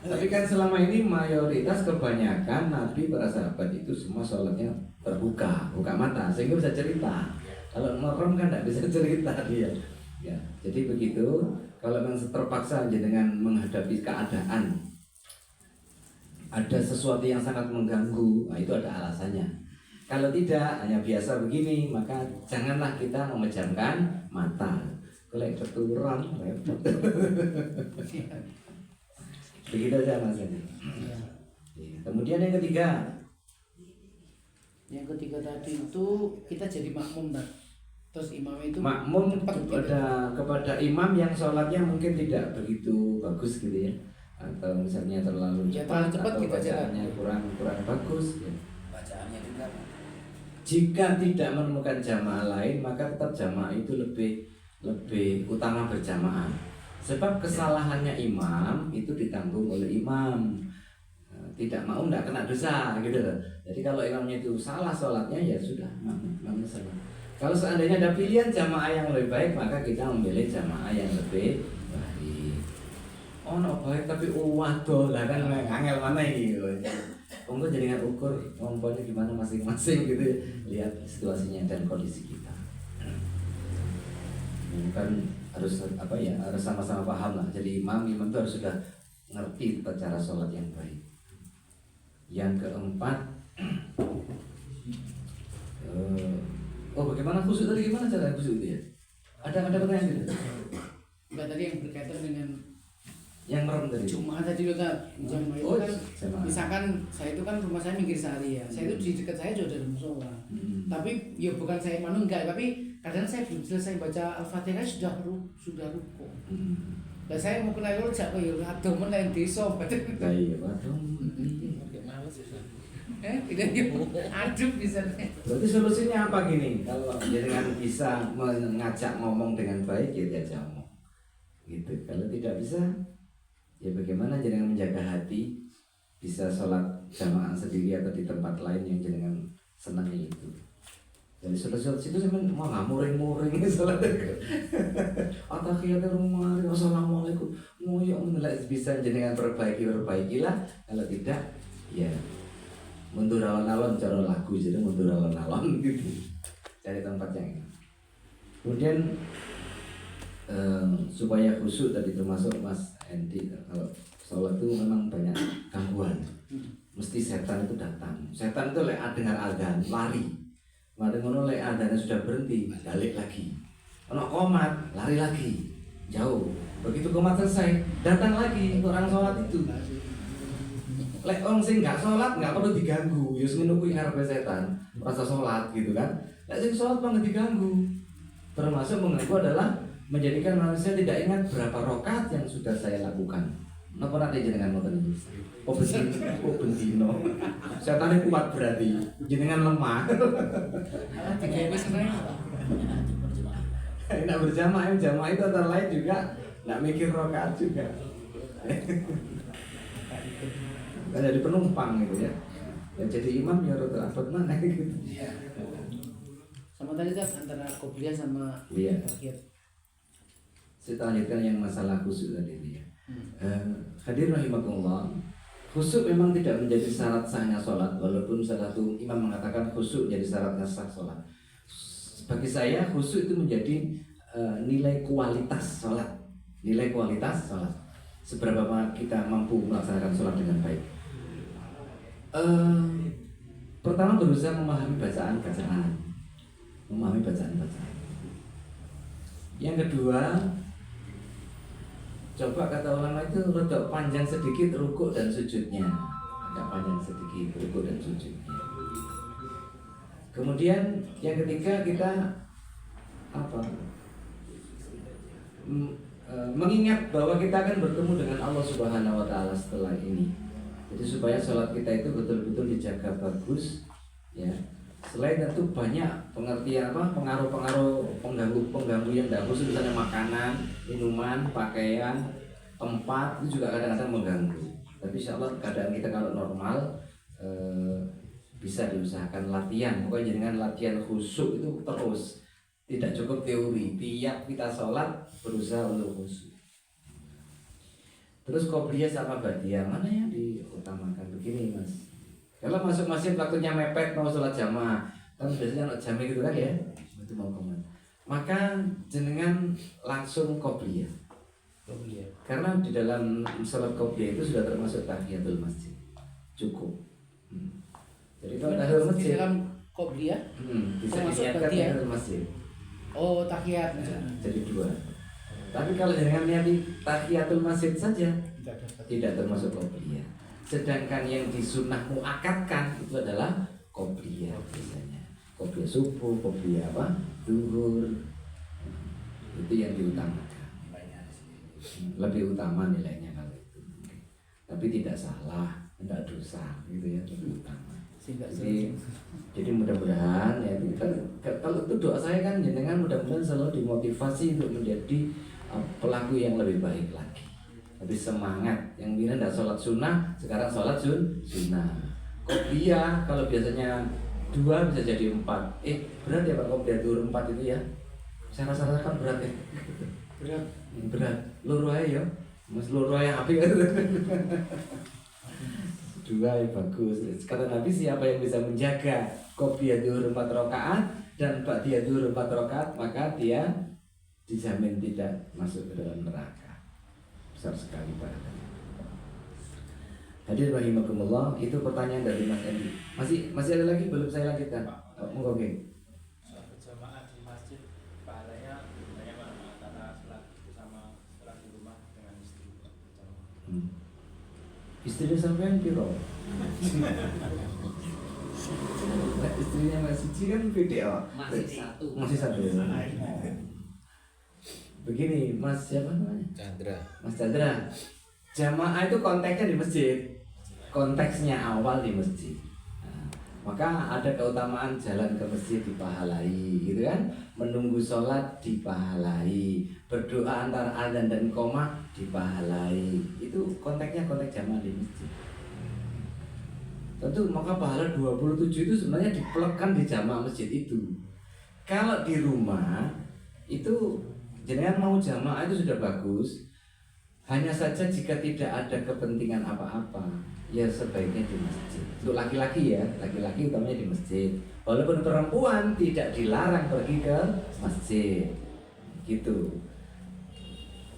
Tapi kan selama ini mayoritas kebanyakan Nabi para sahabat itu semua sholatnya terbuka, buka mata sehingga bisa cerita. Kalau merem kan tidak bisa cerita dia. Ya, jadi begitu. Kalau memang terpaksa aja dengan menghadapi keadaan ada sesuatu yang sangat mengganggu, nah itu ada alasannya. Kalau tidak hanya biasa begini, maka janganlah kita memejamkan mata. Kalau keturunan repot. Begitu aja Mas Edi. Iya. Kemudian yang ketiga, Yang ketiga tadi itu kita jadi makmum kan. Terus imam itu makmum cepat kepada imam yang sholatnya mungkin tidak begitu bagus gitu ya, atau misalnya terlalu Ya, cepat, terlalu cepat atau kita bacaannya kurang bagus ya. Bacaannya juga. Jika tidak menemukan jamaah lain maka tetap jamaah itu lebih utama berjamaah. Sebab kesalahannya imam itu ditanggung oleh imam. Tidak mau tidak kena dosa gitu loh. Jadi kalau imamnya itu salah sholatnya ya sudah, imamnya salah. Kalau seandainya ada pilihan jamaah yang lebih baik maka kita memilih jamaah yang lebih baik. Oh no baik tapi waduh lah kan angel mana ini. Monggo jaringan ukur ngomongnya gimana masing-masing gitu ya. Lihat situasinya dan kondisi kita. Kan harus apa ya, harus sama-sama paham lah. Jadi imam itu harus sudah ngerti cara sholat yang baik. Yang keempat, bagaimana khusyuk tadi, gimana cara khusyuk itu ya? Ada pertanyaan gitu? enggak tadi yang berkaitan dengan Yang merem tadi. Jumat tadi loh kan. Jumat itu Oh, kan sama. misalkan saya itu kan rumah saya minggir sehari ya. Saya itu di dekat saya juga ada musola. Tapi ya bukan saya enggak, tapi kadang saya belum selesai baca Al-Fatihah sudah ruko. Lah saya mau kenal lo jak koyo adoh men nang desa padahal. Iya, waduh. Tidak ya. Aduh bisa. Berarti solusinya apa gini? Kalau dengan bisa mengajak ngomong dengan baik ya diajak ngomong. Gitu. Kalau tidak bisa ya bagaimana jenengan menjaga hati bisa sholat jamaah sendiri atau di tempat lain yang jenengan senangi itu. Jadi sholat situ sampai mau muring-muring sholat atahiyatnya rumah wassalamualaikum ngoyok menelak bisa jenengan perbaikilah. Kalau tidak ya mundur alon-alon cara lagu jadi mundur alon-alon gitu. Cari tempat yang enak. Kemudian supaya khusyuk tadi termasuk Mas Endi, kalau sholat itu memang banyak gangguan. Mesti setan itu datang. Setan itu lek dengar adzan lari. Mari ngono lek adzannya sudah berhenti, balik lagi. Ono qomat, lari lagi. Jauh. Begitu qomat selesai, datang lagi orang sholat itu. Lek orang sing nggak sholat nggak perlu diganggu. Yus menunggu ngarepe setan, rasa sholat gitu kan. Lek sing sholat banget diganggu. Termasuk mengganggu adalah menjadikan manusia tidak ingat berapa rakaat yang sudah saya lakukan. Napa nanti jenengan ngoten iki? Bendino. Setane kuat berarti. Jenengan lemah. Tiga ini sebenarnya Enak berjamaah itu antara lain juga nggak mikir rakaat juga. Kan jadi penumpang gitu ya. Ya jadi imam ya rada abot mana gitu. sama tadi Zat, antara qobliyah sama Iya. tahiyat. Saya lanjutkan yang masalah khusyuk tadi ini ya. Hadir rahimakumullah, khusyuk memang tidak menjadi syarat sahnya sholat, walaupun salah satu imam mengatakan khusyuk menjadi syaratnya sah sholat. Bagi saya khusyuk itu menjadi nilai kualitas sholat, nilai kualitas sholat. Seberapa kita mampu melaksanakan sholat dengan baik. Pertama berusaha memahami bacaan, memahami bacaan. Yang kedua, coba kata ulama itu rodok panjang sedikit rukuk dan sujudnya, agak panjang sedikit rukuk dan sujudnya. Kemudian yang ketiga kita mengingat bahwa kita akan bertemu dengan Allah Subhanahu Wa Taala setelah ini. Jadi supaya sholat kita itu betul-betul dijaga bagus, ya. Selain itu banyak pengertian pengaruh-pengaruh pengganggu yang tidak khusus, misalnya makanan, minuman, pakaian, tempat itu juga kadang-kadang mengganggu. Tapi insya Allah keadaan kita kalau normal bisa diusahakan latihan. Pokoknya dengan latihan khusyuk itu terus, tidak cukup teori. Tiap kita sholat berusaha untuk khusyuk. Terus qobliyah sama ba'diyah mana yang diutamakan? Begini Mas. Kalau masuk masjid waktunya mepet mau sholat jamaah, kan biasanya anak jamaah gitu kan ya, itu mau kemana? Maka jenengan langsung qobliyah. Karena di dalam sholat qobliyah itu sudah termasuk tahiyatul masjid, cukup. Jadi kalau tahiyatul masjid, Di dalam qobliyah bisa termasuk diniatkan ba'diyah. tahiyatul masjid. Oh, tahiyat. Jadi dua. Tapi kalau jenengan niati tahiyatul masjid saja, tidak termasuk qobliyah. Sedangkan yang disunah muakatkan itu adalah qobliyah biasanya. Qobliyah subuh, qobliyah zuhur. Itu yang diutamakan. Lebih utama nilainya kalau itu. Tapi tidak salah, tidak dosa gitu ya, lebih utama. Jadi mudah-mudahan ya kalau itu doa saya kan jenengan mudah-mudahan selalu dimotivasi untuk menjadi pelaku yang lebih baik lagi. Lebih semangat, yang bilang tidak sholat sunnah, sekarang sholat sunnah. Qobliyah kalau biasanya 2 bisa jadi 4. Berat ya Pak qobliyah zuhur 4 itu ya? Saya rasakan berat ya. Berat. Loro ae ya. Mas loro ae apik. 2 ya bagus. Kata Nabi, siapa yang bisa menjaga qobliyah zuhur 4 rakaat dan ba'diyah zuhur 4 rakaat, maka dia dijamin tidak masuk ke dalam neraka. Besar sekali pahalanya. Hadir rahimakumullah, itu pertanyaan dari Mas Endi. Masih ada lagi belum saya lanjutkan? Monggo nggih. Sholat berjamaah di masjid pahalanya bagaimana antara sholat bersama sholat di rumah dengan istri berjamaah? Istrinya sampean piro? Istrinya Mas Suci kan beda. Masih satu. Begini, Mas siapa namanya? Mas Chandra. Jamaah itu konteksnya di masjid. Konteksnya awal di masjid. Nah, maka ada keutamaan jalan ke masjid dipahalai, gitu kan? Menunggu sholat dipahalai, berdoa antara adzan dan iqamah dipahalai. Itu konteksnya konteks jamaah di masjid. Tentu maka pahala 27 itu sebenarnya dipelekkan di jamaah masjid itu. Kalau di rumah itu jenengan mau jamaah itu sudah bagus. Hanya saja jika tidak ada kepentingan apa-apa, ya sebaiknya di masjid. Untuk laki-laki ya, laki-laki utamanya di masjid. Walaupun perempuan tidak dilarang pergi ke masjid. Gitu.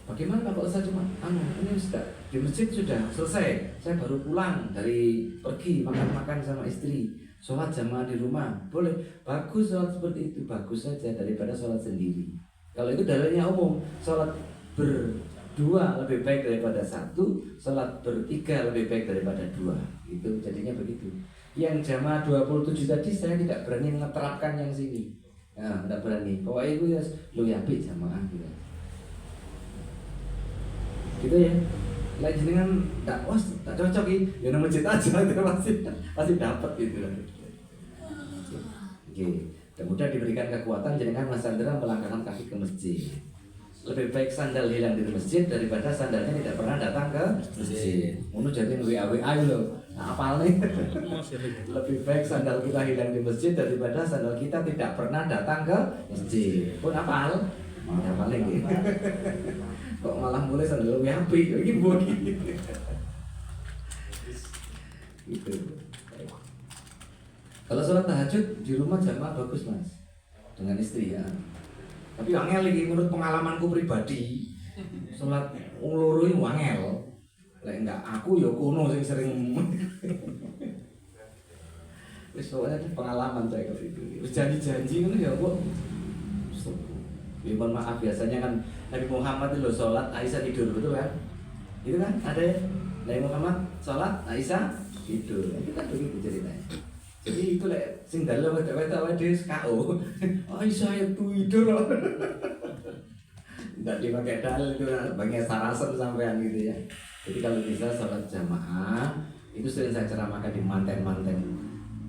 Bagaimana kalau saya cuma ini sudah di masjid sudah selesai, saya baru pulang dari pergi makan-makan sama istri, sholat jamaah di rumah, boleh, bagus sholat seperti itu, bagus saja daripada sholat sendiri. Kalau itu dalilnya umum, sholat berdua lebih baik daripada satu, sholat bertiga lebih baik daripada 2. Itu jadinya begitu. Yang jamaah 27 tadi saya tidak berani menerapkan yang sini. Nah, tidak berani. Pokoknya itu ya lu apik jamaah gitu. gitu ya. Lah jenengan tak cocok iki, ya nang masjid aja itu pasti dapat gitu kan. Oke, kemudian diberikan kekuatan jenengan Mas Chandra melangkahkan kaki ke masjid. Lebih baik sandal hilang di masjid daripada sandalnya tidak pernah datang ke masjid. Ngono jadi WA lho. Nah, apal nih. Lebih baik sandal kita hilang di masjid daripada sandal kita tidak pernah datang ke masjid. Pun apal? Ya paling gitu. Kok malah mulai sandal lebih api iki mbok gitu. Kalau sholat tahajud di rumah jamaah bagus Mas, dengan istri ya. Tapi wangel lagi menurut pengalamanku pribadi, sholat loro ini wangel. Lek enggak aku ya kuno sing sering. Wis soalnya itu pengalaman saya kalau itu. Wis janji-janji ngono ya kok. Ya mohon maaf biasanya kan Nabi Muhammad itu sholat Aisyah tidur betul kan? Itu kan ada ya? Nabi Muhammad sholat Aisyah tidur. Itu kan begitu ceritanya. Jadi itu lek sing dalu wedok-wedok wae dhewe KO. Aisyah itu tidur. Enggak dipakai dalil itu bagian sarasen sampean gitu ya. Jadi kalau bisa sholat jamaah itu sering saya ceramahkan di manten-manten.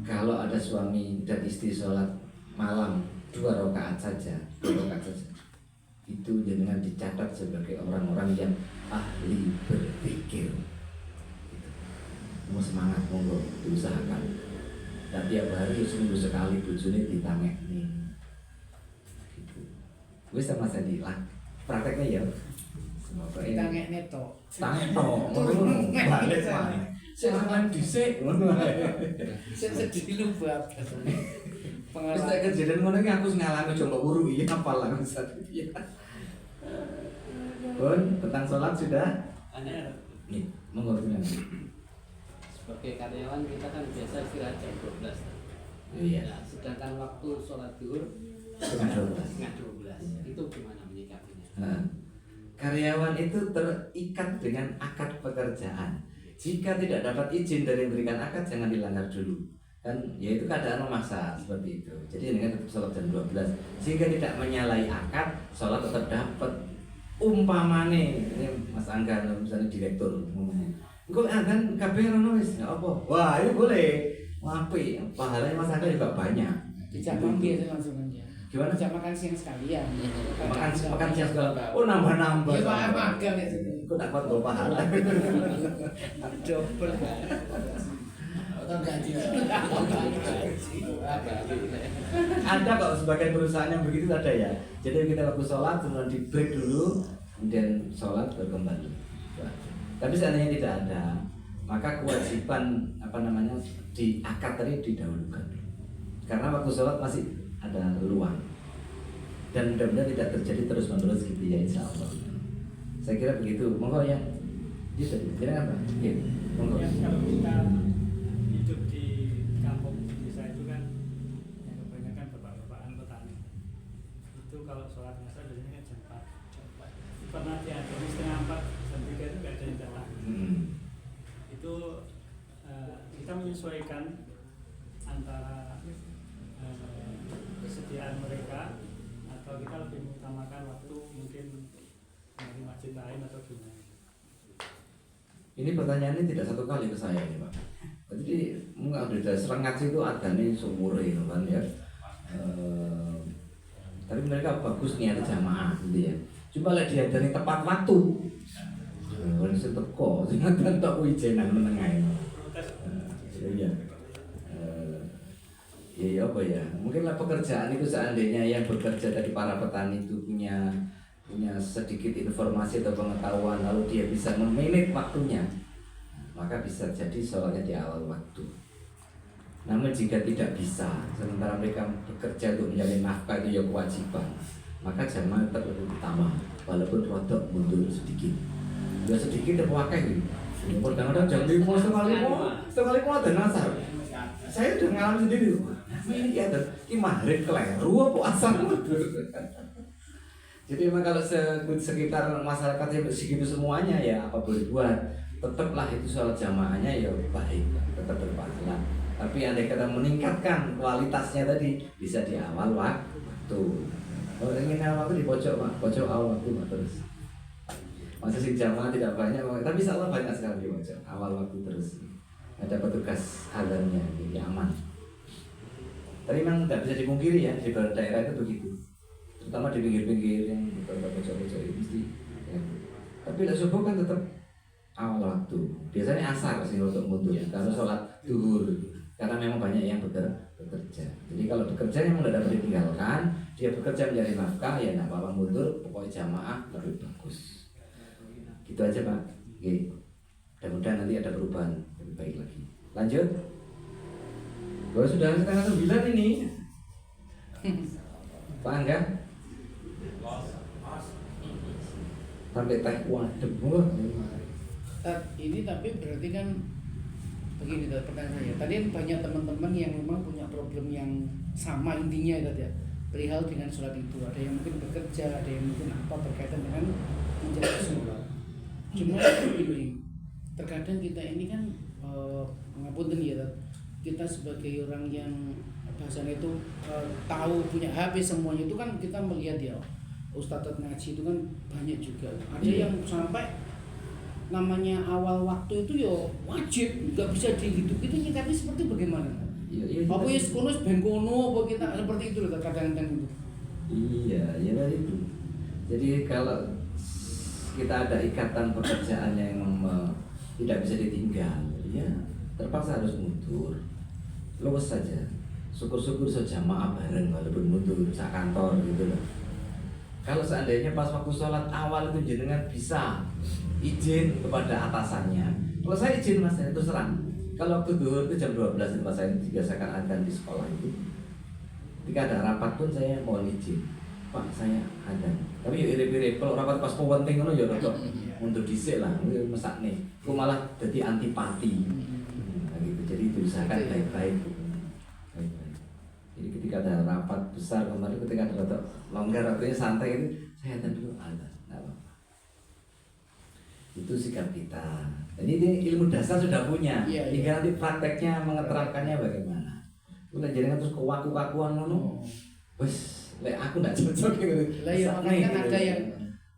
Kalau ada suami dan istri sholat malam 2 rakaat saja, itu jangan dicatat sebagai orang-orang yang ahli berpikir. Mau semangat monggo diusahakan. Dan tiap hari seminggu sekali bojone ditangekni. Gitu. Wis sama saya lah. Prakteknya ya. Semoga ini. Tangekne tok. Tangek tok. Ngono balik wae. Sing sampean dhisik ngono wae. Sing sedih lu bab. Wis tak kejadian ngono iki aku ngalami coba wuru iki hafal langsung ya. Pun tentang sholat sudah? Ada. Nih, monggo bilang. Sebagai karyawan kita kan biasa istirahat jam 12. Iya. Nah, sedangkan waktu sholat zuhur Setengah 12. Itu gimana menyikapinya? Nah, karyawan itu terikat dengan akad pekerjaan. Jika tidak dapat izin dari yang memberikan akad, jangan dilanggar dulu. Kan, ya itu keadaan memaksa seperti itu. Jadi dengan tetap sholat jam 12, sehingga tidak menyalahi akad, sholat tetap dapat. Umpamane, ini Mas Angga misalnya direktur ngomongnya, engko kan kabeh ono wis enggak apa. Wah, itu boleh. Apik, pahalanya Mas Angga juga banyak. Dijak mampir langsung aja. Gimana? Dijak makan siang sekalian. Makan siang segala. Oh, nambah-nambah. Ya Pak makan ya. Kok tak kuat bawa pahala. Double. Atau gaji. Ada kok sebagian perusahaan yang begitu ada ya. Jadi kita waktu sholat kemudian di break dulu, kemudian sholat baru kembali. Tapi seandainya tidak ada, maka kewajiban di akad tadi didahulukan. Karena waktu sholat masih ada ruang. Dan mudah-mudahan tidak terjadi terus-menerus gitu ya insya Allah. Saya kira begitu. Monggo ya. Gitu. Kira apa? Gitu. Monggo. Ya, kalau kita hidup di kampung desa itu kan yang kebanyakan bapak-bapakan petani. Itu kalau sholat ngasar biasanya kan jam 4. Pernah diadani setengah 4, jam 3 itu nggak ada yang datang. Itu kita menyesuaikan antara kesediaan mereka atau kita lebih mengutamakan waktu mungkin di masjid lain atau gimana. Ini pertanyaannya tidak satu kali ke saya ini Pak. Jadi mungkin ada serengat itu adanya sumure gitu kan ya. Tapi mereka bagus nih ada jamaah gitu ya. Cuma lihat dia dari tepat waktu. Wong sing teko, sing entuk ijenan menengae. Iya. Ya apa ya? Mungkinlah pekerjaan itu seandainya yang bekerja dari para petani itu punya sedikit informasi atau pengetahuan lalu dia bisa memanage waktunya, maka bisa jadi sholatnya di awal waktu. Namun jika tidak bisa, sementara mereka bekerja untuk mencari nafkah itu ya kewajiban, maka jamaah tetap lebih utama walaupun rodok mundur sedikit. Ya sedikit dan pakai gitu. Kadang-kadang jam 5 setengah lima ada nasar. Saya udah ngalamin sendiri. Ini ya ada maghrib keliru apa asal mundur. Jadi memang kalau sekitar masyarakatnya segitu semuanya ya apa boleh buat. Tetaplah itu sholat jamaahnya ya baik, tetap berpahala. Tapi andai kata meningkatkan kualitasnya tadi bisa di awal waktu. Kalau ingin awal waktu di pojok awal waktu terus. Masa sih jamaah tidak banyak, tapi insya Allah banyak sekali di Pojok. Awal waktu terus ada petugas alarmnya, jadi aman. Tapi memang nggak bisa dipungkiri ya, di beberapa daerah itu begitu. Terutama di pinggir-pinggir yang beberapa pojok-pojok itu mesti. Ya. Tapi lah subuh kan tetap awal waktu. Biasanya asar sih untuk mundur, karena sholat duhur. Karena memang banyak yang bekerja. Jadi kalau bekerja memang tidak dapat ditinggalkan, dia bekerja mencari nafkah, ya nggak apa-apa mundur. Pokoknya jamaah lebih bagus. Gitu aja Pak. Oke. Mudah-mudahan nanti ada perubahan lebih baik lagi. Lanjut. Kalau sudah setengah 9 ini. Pak Angga. Sampai teh wadem. Ini tapi berarti kan begini pertanyaan saya. Tadi kan banyak teman-teman yang memang punya problem yang sama intinya tadi ya. Perihal dengan sholat itu. Ada yang mungkin bekerja, ada yang mungkin apa berkaitan dengan menjaga sholat. Cuma ini terkadang kita ini kan ngapunten ya, kita sebagai orang yang bahasanya itu tahu punya HP semuanya itu kan kita melihat ya ustadz ngaji itu kan banyak juga. Ada yang sampai namanya awal waktu itu ya wajib nggak bisa dihidup itu nyikapi seperti bagaimana? Iya, apa ya kono ben kono apa kita seperti itu loh kadang-kadang itu. Iya, ya itu. Jadi kalau kita ada ikatan pekerjaan yang tidak bisa ditinggal, ya terpaksa harus mundur. Lulus saja. Syukur-syukur sejamaah bareng walaupun mundur sak kantor gitu loh. Kalau seandainya pas waktu sholat awal itu jenengan bisa izin kepada atasannya. Kalau saya izin mas, itu serang. Kalau waktu duhur itu jam 12 tempat saya dibiasakan akan di sekolah itu. Ketika ada rapat pun saya mohon izin. Pak saya ada. Tapi yuk irit-irit kalau rapat pas penting ngono ya rada untuk dhisik lah, mesak nih. Aku malah jadi antipati. Nah, gitu. Jadi diusahakan baik-baik. Baik-baik. Jadi ketika ada rapat besar kemarin ketika ada rada longgar waktunya santai itu saya dulu ada. Enggak apa-apa. Itu sikap kita. Jadi ini ilmu dasar sudah punya. Tinggal nanti prakteknya mengeterapkannya bagaimana. Udah jadi terus kewaku-kakuan ngono. Wes lek aku nggak cocok gitu. Lah ya makanya kan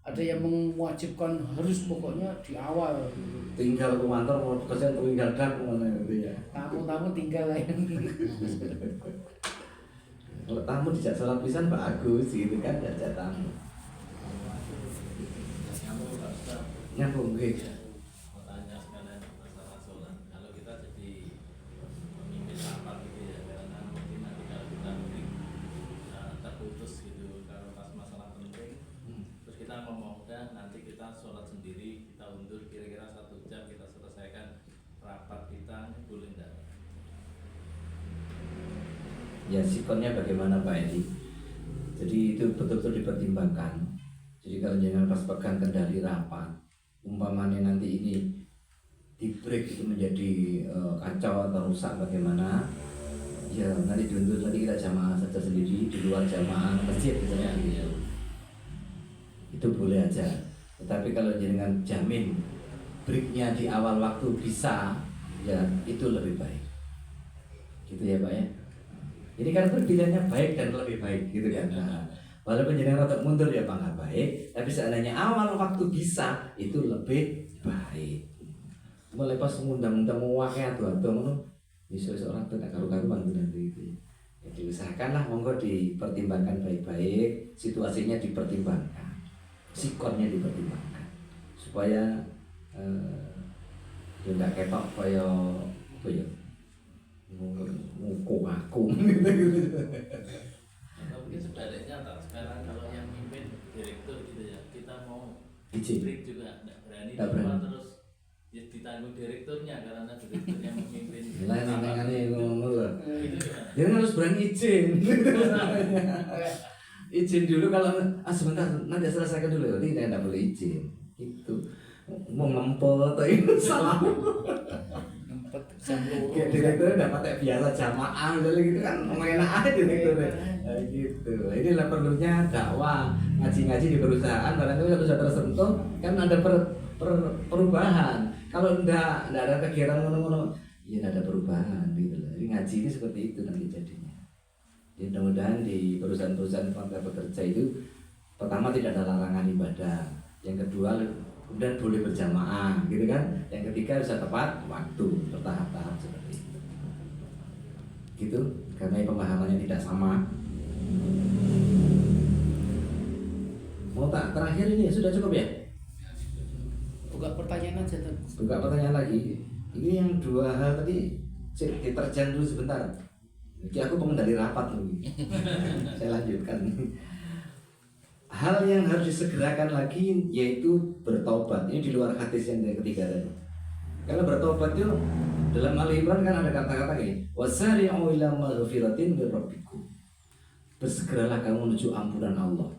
ada yang mewajibkan harus pokoknya di awal. Tinggal ke kantor mau kerja tinggal dan mana gitu ya. Tamu-tamu tinggal lah yang. Kalau tamu dijak sholat pisan bagus gitu kan, dijak tamu. Nyambung gitu. Mau tanya sekalian masalah sholat. Kalau kita jadi pemimpin rapat gitu ya, karena mungkin nanti kalau kita mungkin terputus gitu kalau pas masalah penting, terus kita ngomong udah nanti kita sholat sendiri, kita undur kira-kira 1 jam kita selesaikan rapat kita, ini boleh nggak? Ya sikonnya bagaimana Pak Edi? Jadi itu betul-betul dipertimbangkan. Jadi kalau jangan pas pegang kendali rapat, umpamanya nanti ini di break itu menjadi kacau atau rusak bagaimana? Ya nanti diundur tadi kita jamaah saja sendiri di luar jamaah masjid misalnya gitu. Itu boleh aja. Tetapi kalau jangan jamin breaknya di awal waktu bisa, ya itu lebih baik. Gitu ya Pak ya. Ini kan pilihannya baik dan lebih baik gitu kan. Nah, walaupun jenengan rotok mundur ya Pak nggak baik, tapi seandainya awal waktu bisa itu lebih baik. Mulai pas ngundang-undang mau wakai adu-adu ngono, bisa orang tuh tak karu-karuan tuh nanti gitu. Ya diusahakanlah monggo dipertimbangkan baik-baik, situasinya dipertimbangkan, sikonnya dipertimbangkan, supaya ya nggak ketok kaya apa ya. Nguku aku gitu. Atau mungkin sebaliknya tak sekarang kalau yang mimpin direktur gitu ya, kita mau Izin. break juga nggak berani, Nggak berani. terus ya ditanggung direkturnya karena direkturnya memimpin. Lain nengannya ngomong lah. Itu gimana? Dia harus berani izin. Izin dulu kalau sebentar nanti selesaikan dulu. Tidak boleh izin. Itu mau ngempet atau ini salah. Kayak direkturnya udah pakai biasa jamaah gitu kan enak aja direkturnya. Nah, gitu. Inilah perlunya dakwah ngaji-ngaji di perusahaan. Barangkali kalau sudah tersentuh kan ada perubahan. Kalau enggak ada kegiatan ngono-ngono, ya enggak ada perubahan gitu loh. Jadi ngaji ini seperti itu nanti jadinya. Jadi mudah-mudahan di perusahaan-perusahaan tempat bekerja itu pertama tidak ada larangan ibadah. Yang kedua kemudian boleh berjamaah gitu kan, yang ketiga bisa tepat waktu, bertahap-tahap seperti itu gitu, karena pemahamannya tidak sama. Mau tak terakhir ini sudah cukup ya? Buka pertanyaan aja tuh. Buka pertanyaan lagi. Ini yang dua hal tadi diterjang dulu sebentar. Jadi aku pengendali rapat loh. Saya lanjutkan. Hal yang harus disegerakan lagi yaitu bertobat. Ini di luar hadis yang ketiga tadi. Karena bertobat itu dalam Ali Imran kan ada kata-kata gini, wasari'u ila maghfiratin min rabbikum. Bersegeralah kamu menuju ampunan Allah.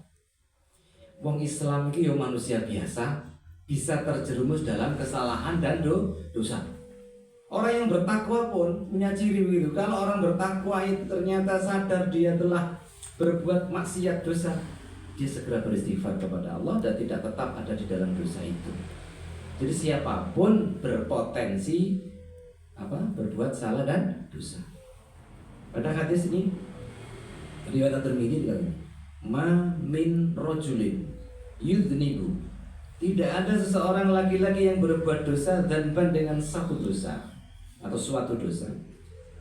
Wong Islam itu ya manusia biasa, bisa terjerumus dalam kesalahan dan dosa. Orang yang bertakwa pun punya ciri begitu. Kalau orang bertakwa itu ternyata sadar dia telah berbuat maksiat dosa, dia segera beristighfar kepada Allah dan tidak tetap ada di dalam dosa itu. Jadi siapapun berpotensi berbuat salah dan dosa. Pada hadis ini riwayat At-Tirmidzi dikatakan, ma min rajulin yudhnibu, tidak ada seseorang laki-laki yang berbuat dosa dan dengan satu dosa atau suatu dosa,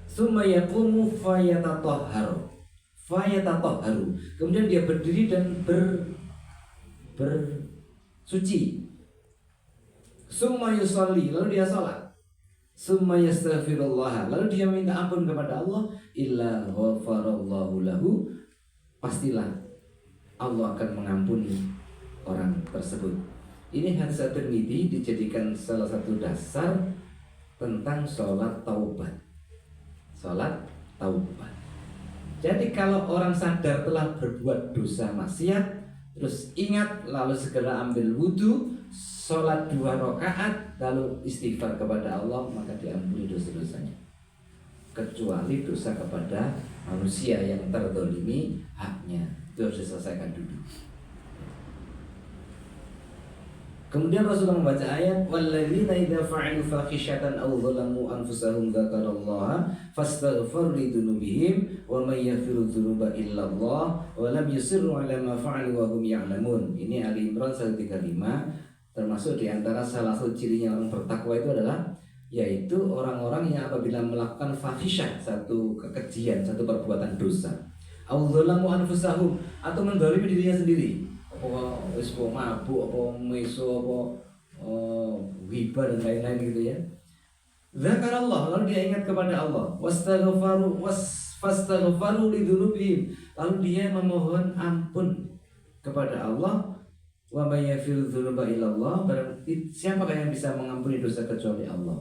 summa yaqumu fayatatahharu, kemudian dia berdiri dan bersuci, summa yusalli, lalu dia salat, summa yastaghfirullah, lalu dia minta ampun kepada Allah, illa ghafarallahu lahu, pastilah Allah akan mengampuni orang tersebut. Ini hadis At-Tirmidzi dijadikan salah satu dasar tentang sholat taubat. Sholat taubat. Jadi kalau orang sadar telah berbuat dosa maksiat, terus ingat lalu segera ambil wudhu, sholat 2 rakaat, lalu istighfar kepada Allah, maka diampuni dosa-dosanya. Kecuali dosa kepada manusia yang terzalimi haknya, itu harus diselesaikan dulu. Kemudian Rasulullah membaca ayat, walladzina idza fa'alu fahisyatan aw dzalamu anfusahum dzakarallaha fastaghfiru lidzunubihim wa may yaghfiru dzunuba illallah wa lam yusirru 'ala ma fa'alu wa hum ya'lamun. Ini Ali Imran 135, termasuk di antara salah satu cirinya orang bertakwa itu adalah yaitu orang-orang yang apabila melakukan fahisyah, satu kekejian, satu perbuatan dosa, aw dzalamu anfusahum, atau mendolimi dirinya sendiri, wis mabuk, meso, ghibah dan lain-lain gitu ya. Zakarallah, lalu dia ingat kepada Allah, fastaghfaru lidzunubihim, lalu dia memohon ampun kepada Allah. Wa may yaghfiru dzunuba illallah, siapakah yang bisa mengampuni dosa kecuali Allah.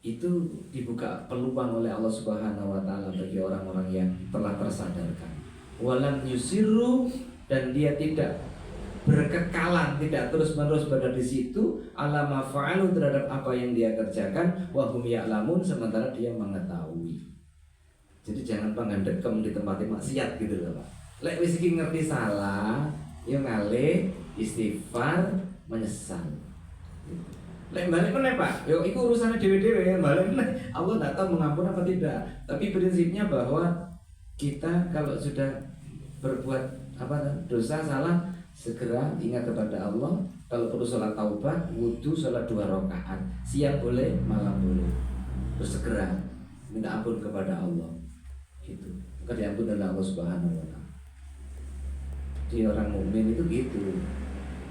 Itu dibuka peluang oleh Allah Subhanahu wa taala bagi orang-orang yang telah tersadarkan. Walam yusirru, dan dia tidak berkekalan, tidak terus-menerus berada di situ, ala ma fa'alu, terhadap apa yang dia kerjakan, wa hum ya'lamun, sementara dia mengetahui. Jadi jangan pangandekem di tempat maksiat gitu loh, Pak. Lek wis iki ngerti salah, yo ngalih, istighfar, menyesal. Lek balik meneh, Pak, yo iku urusannya dhewe-dhewe, balik meneh. Allah enggak tahu mengampun apa tidak. Tapi prinsipnya bahwa kita kalau sudah berbuat dosa salah, segera ingat kepada Allah. Kalau perlu sholat taubat, wudhu, sholat 2 rakaat, siang boleh, malam boleh, terus segera minta ampun kepada Allah. Gitu, maka diampun oleh Allah Subhanahu wa taala. Di orang mukmin itu gitu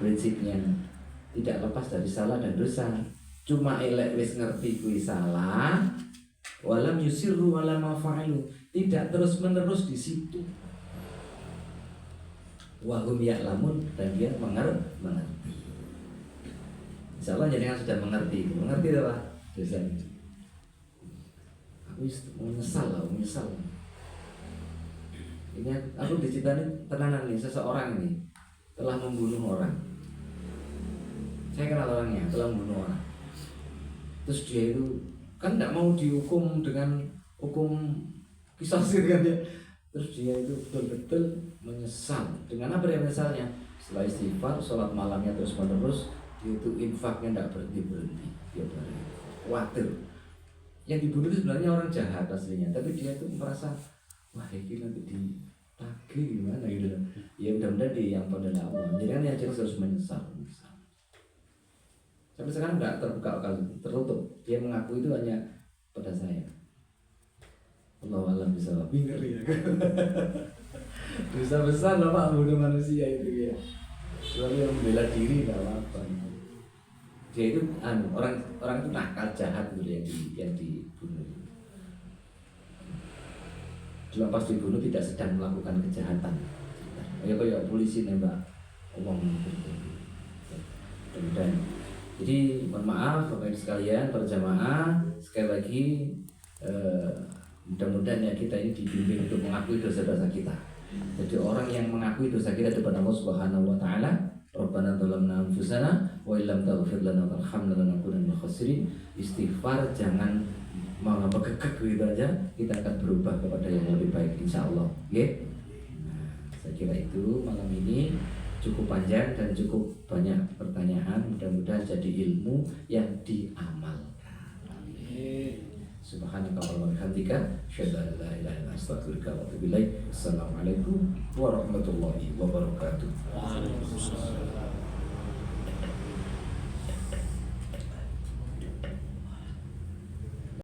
prinsipnya, tidak lepas dari salah dan dosa. Cuma elek wis ngerti kuwi salah, walam yusirru wala ma fa'alu, tidak terus menerus di situ. Wahum ya'lamun, dan dia mengerti. Insyaallah jenengan sudah mengerti apa dosanya. Aku menyesal. Ini aku diceritani tenanan nih, seseorang ini telah membunuh orang. Saya kenal orangnya, telah membunuh orang. Terus dia itu kan tidak mau dihukum dengan hukum kisah gitu kan dia. Terus dia itu betul-betul menyesal. Dengan apa dia menyesalnya? Setelah istighfar, sholat malamnya terus menerus, dia itu infaknya tidak berhenti. Dia khawatir. Yang dibunuh itu sebenarnya orang jahat aslinya, tapi dia itu merasa, wah ini nanti ditagih gimana gitu. Ya mudah-mudahan diampuni oleh Allah. Jadi kan yang jelas harus menyesal. Tapi sekarang nggak terbuka kali, tertutup. Dia mengaku itu hanya pada saya. Allahu a'lam bishawab. Ngeri ya. Dosa besar loh Pak bunuh manusia itu ya. Kecuali yang membela diri nggak apa-apa. Dia itu orang itu nakal jahat gitu yang dibunuh. Cuma pas dibunuh tidak sedang melakukan kejahatan. Kayak polisi nembak uang gitu. Dan jadi mohon maaf Bapak Ibu sekalian berjamaah, sekali lagi mudah-mudahan ya kita ini dibimbing untuk mengakui dosa-dosa kita. Jadi orang yang mengakui dosa kita depan Allah Subhanahu wa taala, Rabbana dzalamna anfusana wa illam taghfir lana wa tarhamna lanakunanna minal khasirin. Istighfar, jangan mengapa-apa gitu aja, kita akan berubah kepada yang lebih baik insyaallah. Nggih. Nah, saya kira itu malam ini cukup panjang dan cukup banyak pertanyaan, mudah-mudahan jadi ilmu yang diamalkan. Amin. Subhanakallahumma wa bihamdika asyhadu an la ilaha illa anta astaghfiruka wa atubu ilaik. Assalamualaikum warahmatullahi wabarakatuh. Waalaikumsalam.